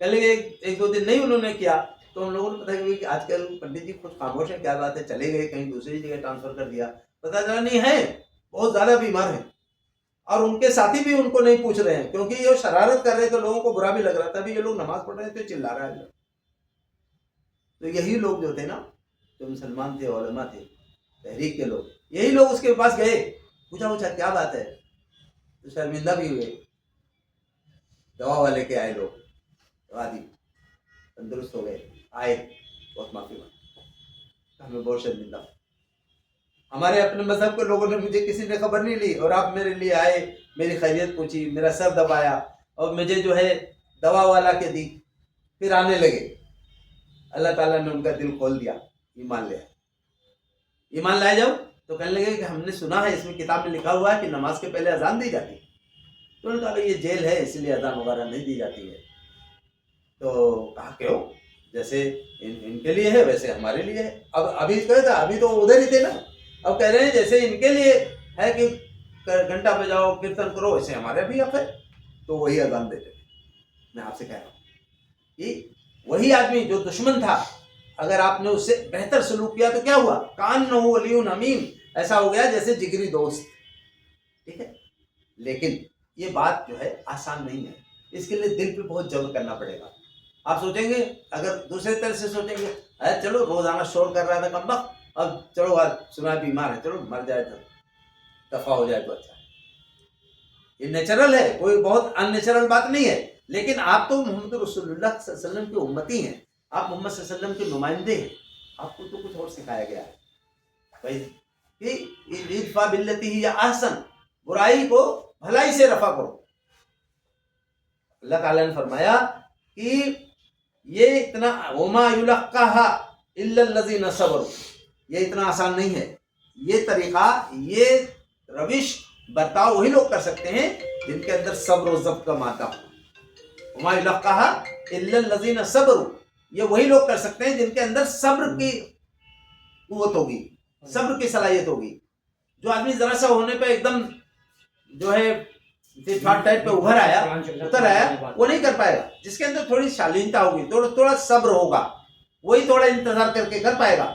پہلے ایک دو دن نہیں انہوں نے کیا تو ہم لوگوں نے پتا کہ آج کل پنڈت جی کچھ خاموش ہیں، کیا بات ہے، چلے گئے کہیں دوسری جگہ ٹرانسفر کر دیا، پتا چلا نہیں ہے بہت زیادہ بیمار ہیں، اور ان کے ساتھی بھی ان کو نہیں پوچھ رہے ہیں، کیونکہ یہ شرارت کر رہے تھے، لوگوں کو برا بھی لگ رہا تھا، ابھی یہ لوگ نماز پڑھ رہے تھے، چلا رہا ہے۔ تو یہی لوگ جو تھے نا، جو مسلمان تھے، علماء تھے، تحریک کے لوگ، یہی لوگ اس کے پاس گئے، پوچھا کیا بات ہے، تو شرمندہ بھی ہوئے۔ دوا والے کے آئے لوگ، دوا دی، تندرست ہو گئے، آئے، بہت معافی مانگی، ہمیں بہت شرمندہ، ہمارے اپنے مذہب کے لوگوں نے، مجھے کسی نے خبر نہیں لی اور آپ میرے لیے آئے، میری خیریت پوچھی، میرا سر دبایا اور مجھے جو ہے دوا والا کے دی، پھر آنے لگے۔ اللہ تعالیٰ نے ان کا دل کھول دیا، ایمان لے آئے۔ ایمان لائے جاؤ تو کہنے لگے کہ ہم نے سنا ہے اس میں کتاب میں لکھا ہوا ہے کہ نماز کے پہلے اذان دی جاتی ہے۔ تو انہوں نے کہا یہ جیل ہے اس لیے اذان وغیرہ نہیں دی جاتی ہے۔ تو کہا کیوں، جیسے ان کے لیے ہے ویسے ہمارے لیے ہے۔ اب ابھی کہا تھا، ابھی تو ادھر ہی تھے نا، اب کہہ رہے ہیں جیسے ان کے لیے ہے کہ گھنٹہ بجاؤ کیرتن کرو، ویسے ہمارے بھی حق ہے۔ تو وہی اذان دیتے تھے۔ میں آپ سے کہہ رہا ہوں کہ وہی آدمی جو دشمن تھا، اگر آپ نے اس سے بہتر سلوک کیا تو کیا ہوا، کان نہ ہو ولی حمیم، ایسا ہو گیا جیسے جگری دوست۔ ٹھیک ہے، لیکن یہ بات جو ہے آسان نہیں ہے، اس کے لیے دل پہ بہت جبر کرنا پڑے گا. آپ سوچیں گے، اگر دوسرے طرح سے سوچیں گے، ارے چلو روزانہ شور کر رہا تھا کمبخت، اب چلو سنا بیمار ہے، چلو مر جائے تو دفع ہو جائے تو اچھا ہے. یہ نیچرل ہے، کوئی بہت ان نیچرل بات نہیں ہے. لیکن آپ تو محمد رسول اللہ صلی اللہ علیہ وسلم کی امتی ہیں، آپ محمد صلی اللہ علیہ وسلم کے نمائندے ہیں، آپ کو تو کچھ اور سکھایا گیا ہے بھائی کہ ادفع باللتی ہی احسن، برائی کو بھلائی سے رفع کرو. اللہ تعالیٰ نے فرمایا کہ یہ اتنا وما یلقاها الا الذین صبروا، یہ اتنا آسان نہیں ہے. یہ طریقہ، یہ روش برتاؤ وہی لوگ کر سکتے ہیں جن کے اندر صبر و ضبط کا مادہ ہو. وما یلقاها الا الذین صبروا، یہ وہی لوگ کر سکتے ہیں جن کے اندر صبر کی قوت ہوگی، صبر کی صلاحیت ہوگی. جو آدمی ذرا سا ہونے پہ ایک دم جو ہے ٹائپ پہ ابھر آیا، اتر آیا، وہ نہیں کر پائے گا. جس کے اندر تھوڑی شالینتا ہوگی، تھوڑا صبر ہوگا، وہی تھوڑا انتظار کر کے کر پائے گا.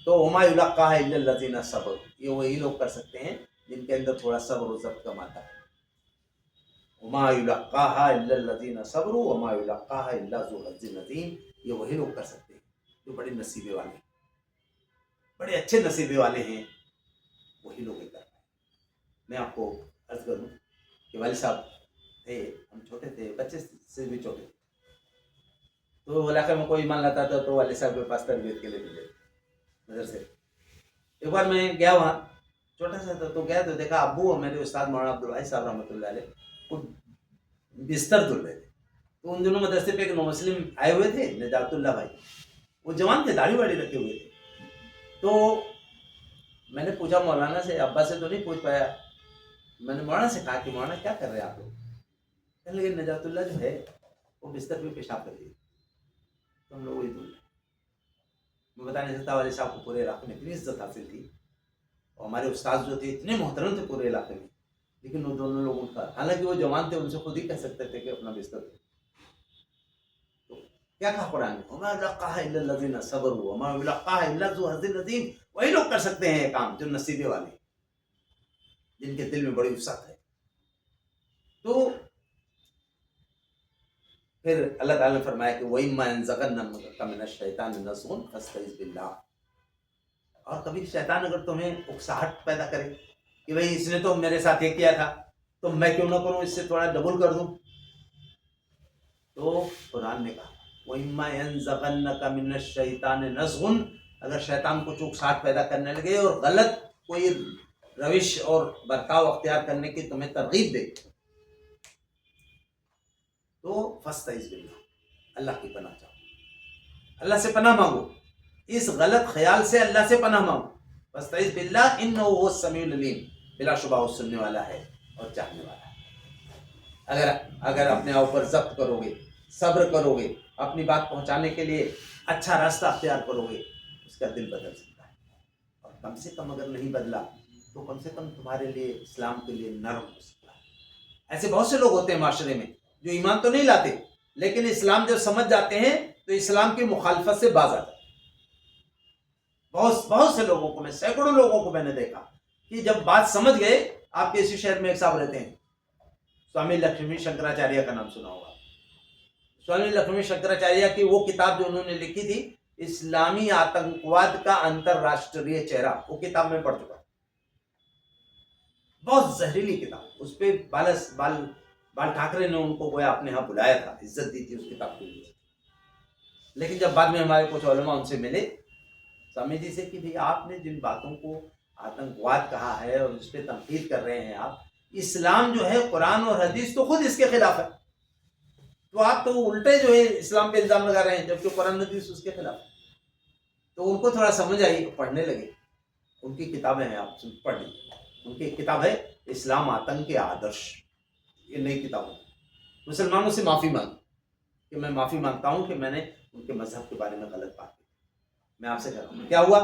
تو وما یلقاها الا الذین صبروا، یہ وہی لوگ کر سکتے ہیں جن کے اندر تھوڑا صبر و ضبط کا مادہ ہے. وما یلقاها الا الذین صبروا وما یلقاها الا ذو حظ عظیم، یہ وہی لوگ کر سکتے ہیں جو بڑے نصیبے والے ہیں، بڑے اچھے نصیبے والے ہیں، وہی لوگ کر پائے. میں آپ کو عرض کروں کہ والد صاحب تھے، ہم چھوٹے تھے، بچے سے بھی چھوٹے تھے، تو علاقے میں کوئی ایمان لاتا تھا تو والد صاحب کے پاس تربیت کے لیے ملے مدرسے. ایک بار میں گیا وہاں، چھوٹا سا تھا، تو گیا تو دیکھا ابو اور میرے استاد مولانا عبدالواحد صاحب رحمۃ اللہ علیہ وہ بستر دھل رہے تھے. تو ان دنوں مدرسے پہ ایک نو مسلم آئے ہوئے تھے، نجات اللہ بھائی، وہ جوان تھے، داڑھی واڑی رکھے ہوئے تھے. تو میں نے پوچھا مولانا سے، ابا سے تو نہیں پوچھ پایا، میں نے مولانا سے کہا کہ مولانا کیا کر رہے ہیں آپ لوگ؟ کہنے لگے نجات اللہ جو ہے وہ بستر پہ پیشاب کر دیے، تو ہم لوگ وہی دھل رہے. میں بتا نہیں سکتا والد صاحب کو پورے علاقے میں اتنی عزت حاصل تھی، اور ہمارے استاد جو تھے اتنے محترم تھے پورے علاقے میں، لیکن وہ دونوں لوگوں کا، حالانکہ وہ جوان تھے، ان سے خود ہی کہہ سکتے تھے کہ اپنا بستر دے. تو کیا کہا قرآن نے؟ وما یلقاها الا الذین صبروا وما یلقاها الا ذو حظ عظیم، وہی لوگ کر سکتے ہیں یہ کام جو نصیبے والے، جن کے دل میں بڑی وسعت ہے. تو پھر اللہ تعالیٰ نے فرمایا کہ وَإِمَّا يَنزَغَنَّكَ مِنَ الشَّيْطَانِ نَزْغٌ فَاسْتَعِذْ بِاللَّهِ. اور کبھی شیطان اگر تمہیں اکساہٹ پیدا کرے کہ بھئی اس نے تو میرے ساتھ یہ کیا تھا تو میں کیوں نہ کروں، اس سے تھوڑا ڈبل کر دوں، تو قرآن نے کہا وَإِمَّا يَنزَغَنَّكَ مِنَ الشَّيْطَانِ نَزْغٌ، اگر شیطان کچھ اکساہٹ پیدا کرنے لگے اور غلط کوئی روش اور برتاؤ اختیار کرنے کی تمہیں ترغیب دے، تو فاستعذ باللہ، اللہ کی پناہ چاہو، اللہ سے پناہ مانگو، اس غلط خیال سے اللہ سے پناہ مانگو. فاستعذ باللہ انہ هو السمیع العلیم، بلا شبہ وہ سننے والا ہے اور چاہنے والا ہے. اگر اپنے آپ پر ضبط کرو گے، صبر کرو گے، اپنی بات پہنچانے کے لیے اچھا راستہ اختیار کرو گے، اس کا دل بدل سکتا ہے. اور کم سے کم اگر نہیں بدلا تو کم سے کم تمہارے لیے، اسلام کے لیے نرم ہو سکتا ہے. ایسے بہت سے لوگ ہوتے ہیں معاشرے میں جو ایمان تو نہیں لاتے، لیکن اسلام جب سمجھ جاتے ہیں تو اسلام کی مخالفت سے باز آتے ہیں. بہت سے لوگوں کو، میں سینکڑوں لوگوں کو میں نے دیکھا کہ جب بات سمجھ گئے. آپ کے اسی شہر میں ایک صاحب رہتے ہیں، سوامی لکشمی شنکراچاریہ کا نام سنا ہوگا. سوامی لکشمی شنکراچاریہ کی وہ کتاب جو انہوں نے لکھی تھی، اسلامی آتنکواد کا انتر راشٹریہ چہرہ، وہ کتاب میں پڑھ چکا، بہت زہریلی کتاب. اس پہ بال ٹھاکرے نے ان کو گویا اپنے ہاں بلایا تھا، عزت دی تھی اس کتاب کے لیے. لیکن جب بعد میں ہمارے کچھ علماء ان سے ملے سوامی جی سے کہ آپ نے جن باتوں کو آتنکواد کہا ہے اور اس پہ تنقید کر رہے ہیں آپ، اسلام جو ہے قرآن اور حدیث تو خود اس کے خلاف ہے، تو آپ تو الٹے جو ہے اسلام پہ الزام لگا رہے ہیں جبکہ قرآن حدیث اس کے خلاف ہے. تو ان کو تھوڑا سمجھ آئی، پڑھنے لگے. ان کی کتابیں ہیں، آپ پڑھ لیں. ان کی کتاب ہے اسلام آتنک کے آدرش، یہ نئی کتاب ہے. مسلمانوں سے معافی مانگ کہ میں معافی مانگتا ہوں کہ میں نے ان کے مذہب کے بارے میں غلط بات کی. میں آپ سے کہہ رہا ہوں کیا ہوا،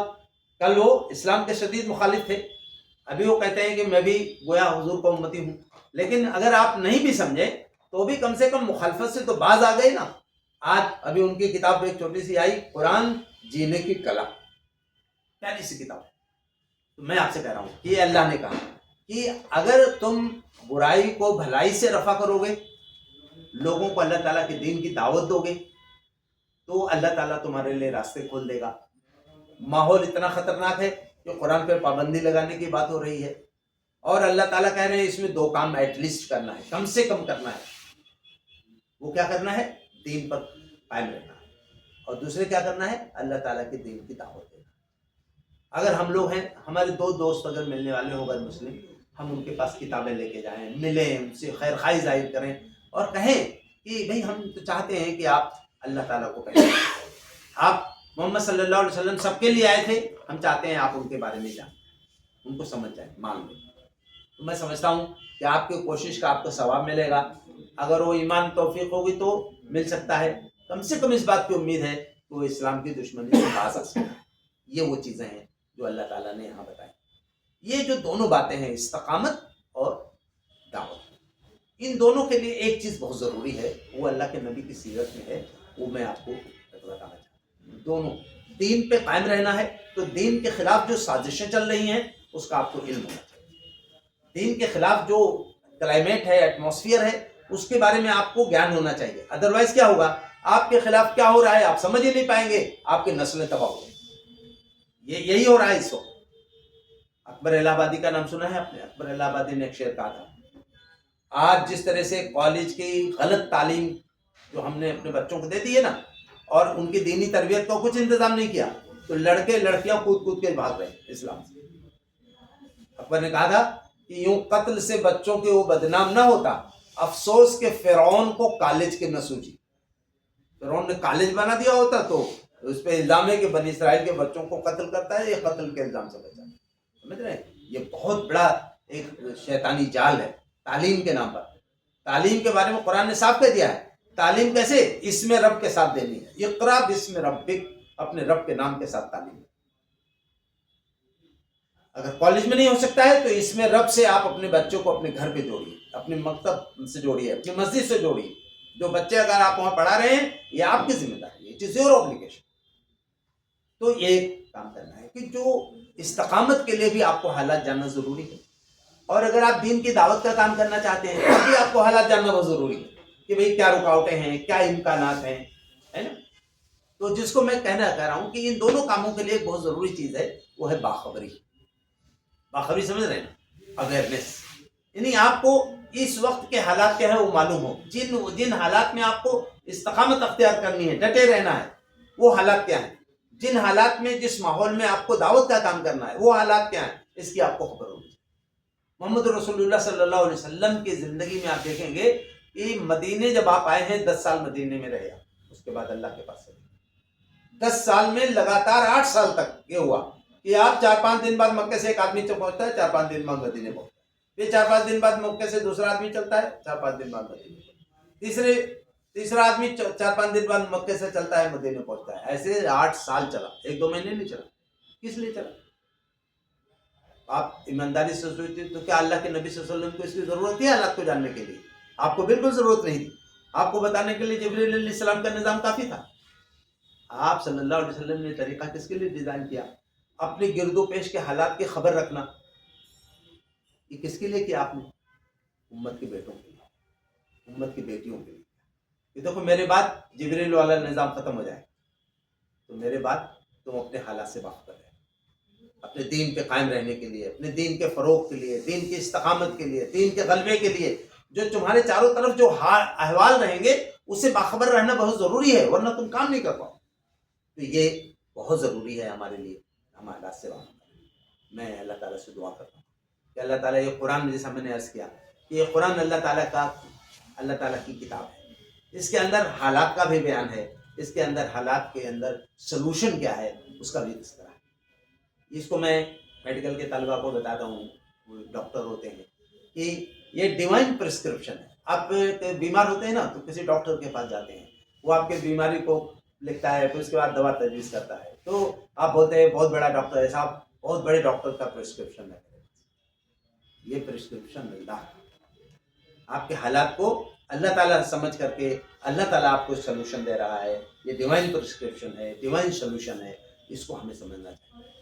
کل وہ اسلام کے شدید مخالف تھے، ابھی وہ کہتے ہیں کہ میں بھی گویا حضور کا امتی ہوں. لیکن اگر آپ نہیں بھی سمجھے تو بھی کم سے کم مخالفت سے تو باز آ گئے نا. آج ابھی ان کی کتاب ایک چھوٹی سی آئی، قرآن جینے کی کلا، پیاری سی کتاب. تو میں آپ سے کہہ رہا ہوں کہ یہ اللہ نے کہا کہ اگر تم برائی کو بھلائی سے رفع کرو گے، لوگوں کو اللہ تعالیٰ کے دین کی دعوت دو گے، تو اللہ تعالیٰ تمہارے لیے راستے کھول دے گا۔ ماحول اتنا خطرناک ہے کہ قرآن پہ پابندی لگانے کی بات ہو رہی ہے، اور اللہ تعالیٰ کہہ رہے ہیں اس میں 2 کام ایٹ لیسٹ کرنا ہے، کم سے کم کرنا ہے۔ وہ کیا کرنا ہے؟ دین پر قائم رہنا ہے، اور دوسرے کیا کرنا ہے؟ اللہ تعالیٰ کے دین کی دعوت دینا۔ اگر ہم لوگ ہیں، ہمارے 2 دوست اگر ملنے والے ہوں غیر مسلم، ہم ان کے پاس کتابیں لے کے جائیں، ملیں، ان سے خیر خواہی ظاہر کریں اور کہیں کہ بھئی ہم تو چاہتے ہیں کہ آپ اللہ تعالیٰ کو پہچانیں، آپ محمد صلی اللہ علیہ وسلم سب کے لیے آئے تھے، ہم چاہتے ہیں آپ ان کے بارے میں جانیں، ان کو سمجھ جائیں، مان لیں۔ تو میں سمجھتا ہوں کہ آپ کی کوشش کا آپ کو ثواب ملے گا۔ اگر وہ ایمان توفیق ہوگی تو مل سکتا ہے، کم سے کم اس بات کی امید ہے کہ وہ اسلام کی دشمنی سے باز آ سکتا ہے۔ یہ وہ چیزیں ہیں جو اللہ تعالیٰ نے یہاں بتائی۔ یہ جو دونوں باتیں ہیں، استقامت اور دعوت، ان دونوں کے لیے ایک چیز بہت ضروری ہے، وہ اللہ کے نبی کی سیرت میں ہے، وہ میں آپ کو بتانا چاہتا ہوں۔ دونوں دین پہ قائم رہنا ہے تو دین کے خلاف جو سازشیں چل رہی ہیں اس کا آپ کو علم ہونا چاہیے۔ دین کے خلاف جو کلائمیٹ ہے، ایٹماسفیئر ہے، اس کے بارے میں آپ کو گیان ہونا چاہیے۔ ادروائز کیا ہوگا؟ آپ کے خلاف کیا ہو رہا ہے آپ سمجھ ہی نہیں پائیں گے، آپ کی نسلیں تباہ ہو گئی۔ یہی ہو رہا ہے اس وقت۔ اکبر الہ آبادی کا نام سنا ہے آپ نے؟ اکبر الہ آبادی نے ایک شعر کہا تھا، آج جس طرح سے کالج کی غلط تعلیم جو ہم نے اپنے بچوں کو دے دی ہے نا، اور ان کی دینی تربیت کا کچھ انتظام نہیں کیا، تو لڑکے لڑکیاں کود کود کے بھاگ رہے ہیں اسلام سے۔ اکبر نے کہا تھا کہ یوں قتل سے بچوں کے وہ بدنام نہ ہوتا، افسوس کہ فرعون کو کالج کے نہ سوجی۔ فرعون نے کالج بنا دیا ہوتا تو اس پہ الزام ہے کہ بنی اسرائیل کے بچوں کو قتل کرتا ہے، یہ قتل کے الزام سے بچا۔ سمجھ رہے ہیں؟ یہ بہت بڑا ایک شیطانی جال ہے تعلیم کے نام پر۔ تعلیم کے بارے میں قرآن نے صاف کہہ دیا ہے، تعلیم کیسے؟ اسم رب کے ساتھ دینی ہے۔ اقرا بسم ربک، اپنے رب کے نام کے ساتھ تعلیم۔ اگر کالج میں نہیں ہو سکتا ہے تو اس میں رب سے آپ اپنے بچوں کو اپنے گھر پہ جوڑیے، اپنے مکتب سے جوڑیے، اپنی مسجد سے جوڑیے۔ جو بچے اگر آپ وہاں پڑھا رہے ہیں یہ آپ کی ذمہ داری ہے، اٹ از یور اوبلیگیشن۔ تو یہ کام کرنا ہے کہ جو استقامت کے لیے بھی آپ کو حالات جاننا ضروری ہے، اور اگر آپ دین کی دعوت کا کام کرنا چاہتے ہیں تو بھی آپ کو حالات جاننا بہت ضروری ہے کہ بھئی کیا رکاوٹیں ہیں، کیا امکانات ہیں، ہے نا؟ تو جس کو میں کہہ رہا ہوں کہ ان دونوں کاموں کے لیے ایک بہت ضروری چیز ہے، وہ ہے باخبری۔ باخبری سمجھ رہے ہیں نا؟ اویئرنیس، یعنی آپ کو اس وقت کے حالات کیا ہے وہ معلوم ہو، جن حالات میں آپ کو استقامت اختیار کرنی ہے، ڈٹے رہنا ہے، وہ حالات کیا ہیں؟ جن حالات میں، جس ماحول میں آپ کو دعوت کا کام کرنا ہے، وہ حالات کیا ہیں، اس کی آپ کو خبر ہوگی۔ محمد رسول اللہ صلی اللہ علیہ وسلم کی زندگی میں آپ دیکھیں گے کہ مدینے جب آپ آئے ہیں 10 سال مدینے میں رہے، اس کے بعد اللہ کے پاس چلے 10 سال میں لگاتار 8 سال تک یہ ہوا کہ آپ 4-5 دن بعد مکے سے ایک آدمی پہنچتا ہے، 4-5 دن بعد مدینے پہنچتا ہے، پھر 4-5 دن بعد مکے سے دوسرا آدمی چلتا ہے، 4-5 دن بعد مدینے، تیسرا آدمی 4-5 دن بعد مکے سے چلتا ہے، مدینے پہنچتا ہے۔ ایسے 8 سال چلا، 1-2 مہینے نہیں چلا۔ کس لیے چلا؟ آپ ایمانداری سے سوچتے تو کیا اللہ کے نبی صلی اللہ علیہ وسلم کو اس کی ضرورت تھی حالات کو جاننے کے لیے؟ آپ کو بالکل ضرورت نہیں تھی۔ آپ کو بتانے کے لیے جبرائیل علیہ السلام کا نظام کافی تھا۔ آپ صلی اللہ علیہ وسلم نے طریقہ کس کے لیے ڈیزائن کیا؟ اپنے گرد و پیش کے حالات کی خبر رکھنا۔ یہ کس کے لیے کیا آپ نے؟ امت کے بیٹوں کے لیے، امت کی بیٹیوں کے لیے۔ یہ دیکھو میرے بعد جبرائیل والا نظام ختم ہو جائے تو میرے بعد تم اپنے حالات سے باخبر رہے، اپنے دین پہ قائم رہنے کے لیے، اپنے دین کے فروغ کے لیے، دین کی استقامت کے لیے، دین کے غلبے کے لیے جو تمہارے چاروں طرف جو احوال رہیں گے اس سے باخبر رہنا بہت ضروری ہے، ورنہ تم کام نہیں کر پاؤ۔ تو یہ بہت ضروری ہے ہمارے لیے، ہم حالات سے باخبر۔ میں اللہ تعالیٰ سے دعا کرتا ہوں کہ اللہ تعالیٰ یہ قرآن، جیسا میں نے عرض کیا کہ یہ قرآن اللہ تعالیٰ کی کتاب ہے، اس کے اندر حالات کا بھی بیان ہے، اس کے اندر حالات کے اندر سلوشن کیا ہے اس کا بھی تذکرہ ہے۔ اس کو میں میڈیکل کے طلبہ کو بتاتا ہوں، وہ ڈاکٹر ہوتے ہیں، کہ یہ ڈیوائن پرسکرپشن ہے۔ آپ بیمار ہوتے ہیں نا تو کسی ڈاکٹر کے پاس جاتے ہیں، وہ آپ کے بیماری کو لکھتا ہے، پھر اس کے بعد دوا تجویز کرتا ہے، تو آپ بولتے ہیں بہت بڑا ڈاکٹر ہے صاحب، بہت بڑے ڈاکٹر کا پرسکرپشن ہے۔ یہ پرسکرپشن اللہ ہے، آپ کے حالات کو اللہ تعالیٰ سمجھ کر کے اللہ تعالیٰ آپ کو سلوشن دے رہا ہے۔ یہ ڈیوائن پرسکرپشن ہے، ڈیوائن سلوشن ہے، اس کو ہمیں سمجھنا چاہیے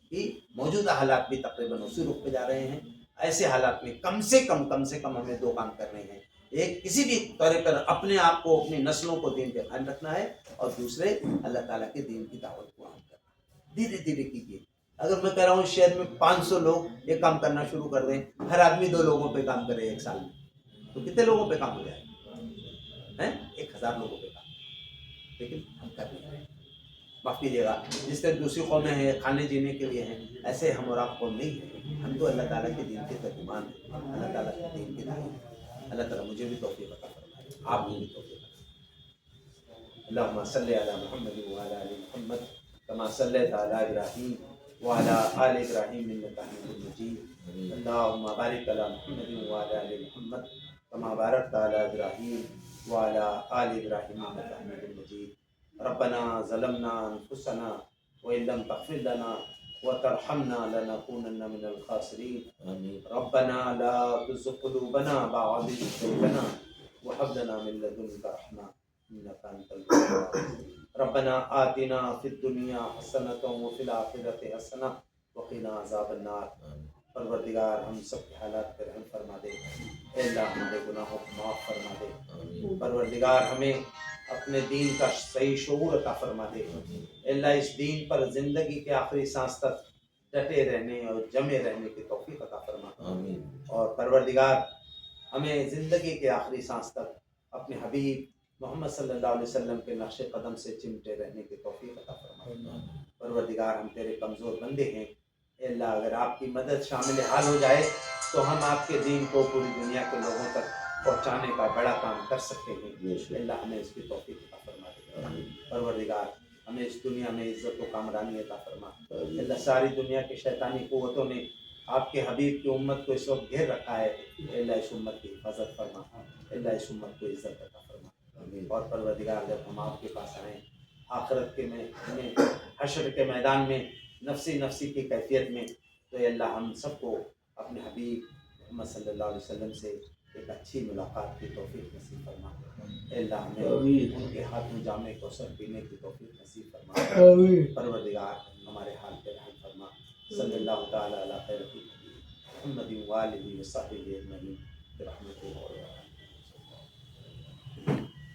کہ موجودہ حالات بھی تقریباً اسی رخ پہ جا رہے ہیں۔ ایسے حالات میں کم سے کم ہمیں 2 کام کرنے ہیں. ایک کسی بھی طرح پر اپنے آپ کو اپنی نسلوں کو دین پہ قائم رکھنا ہے، اور دوسرے اللہ تعالیٰ کے دین کی دعوت کو عام کرنا. دھیرے دھیرے کیجیے. اگر میں کہہ رہا ہوں شہر میں 500 لوگ یہ کام کرنا شروع کر دیں، ہر آدمی 2 لوگوں پہ کام کرے 1 سال میں، تو کتنے لوگوں پہ کام ہو جائے گا؟ 1000 لوگوں پہ کام. لیکن ہم کر نہیں رہے. معاف کیجیے گا، جس طرح دوسری قومیں ہیں کھانے جینے کے لیے ہیں، ایسے ہم اور آپ قوم نہیں ہیں. ہم تو اللہ تعالیٰ کے دین کے ترجمان ہیں، اللہ تعالیٰ کے دین کے داعی ہیں. اللہ تعالیٰ مجھے بھی توفیق عطا فرمائے، آپ کو بھی توفیق عطا فرمائے. اللہم صلی علی محمد وعلی آل محمد کما صلیت علی ابراہیم وعلی آل ابراہیم انک حمید مجید. اللہم بارک علی محمد وعلی آل محمد کما بارکت علی ابراہیم وعلی آل ابراہیم انک حمید مجید. ربنا ظلمنا انفسنا وان لم تغفر لنا وترحمنا لنكونن من الخاسرين. ربنا لا تزغ قلوبنا بعد إذ هديتنا وهب لنا من لدنك رحمة إنك أنت الوهاب. ربنا آتنا في الدنيا حسنة وفي الآخرة حسنة وقنا عذاب النار. پروردگار ہم سب کے حالات پر رحم فرما دے. اے اللہ ہمارے گناہوں کو معاف فرما دے. پروردگار ہمیں اپنے دین کا صحیح شعور عطا فرما دے. اے اللہ اس دین پر زندگی کے آخری سانس تک ڈٹے رہنے اور جمے رہنے کی توفیق عطا فرما. اور پروردگار ہمیں زندگی کے آخری سانس تک اپنے حبیب محمد صلی اللہ علیہ وسلم کے نقش قدم سے چمٹے رہنے کی توفیق عطا فرما. پروردگار ہم تیرے کمزور بندے ہیں. اے اللہ اگر آپ کی مدد شامل حال ہو جائے تو ہم آپ کے دین کو پوری دنیا کے لوگوں تک پہنچانے کا بڑا کام کر سکتے ہیں. اے اللہ ہمیں اس کی توفیق عطا فرما دے. پروردگار ہمیں اس دنیا میں عزت و کامرانی عطا فرما. اے اللہ ساری دنیا کی شیطانی قوتوں نے آپ کے حبیب کی امت کو اس وقت گھیر رکھا ہے. اے اللہ اس امت کی حفاظت فرما. اے اللہ اس امت کو عزت عطا فرما. اور پروردگار جب ہم آپ کے پاس آئیں آخرت کے میں حشر کے میدان میں نفسی کی کیفیت میں، تو اے اللہ ہم سب کو اپنے حبیب محمد صلی اللہ علیہ وسلم سے ایک اچھی ملاقات کی توفیق نصیب فرما. اے اللہ ہمیں ان کے ہاتھوں جام کوثر پینے کی توفیق نصیب فرما. پروردگار ہمارے حال پہ رحم فرما. صلی اللہ تعالی علی خیر محمد وآلہ وصحبہ اجمعین.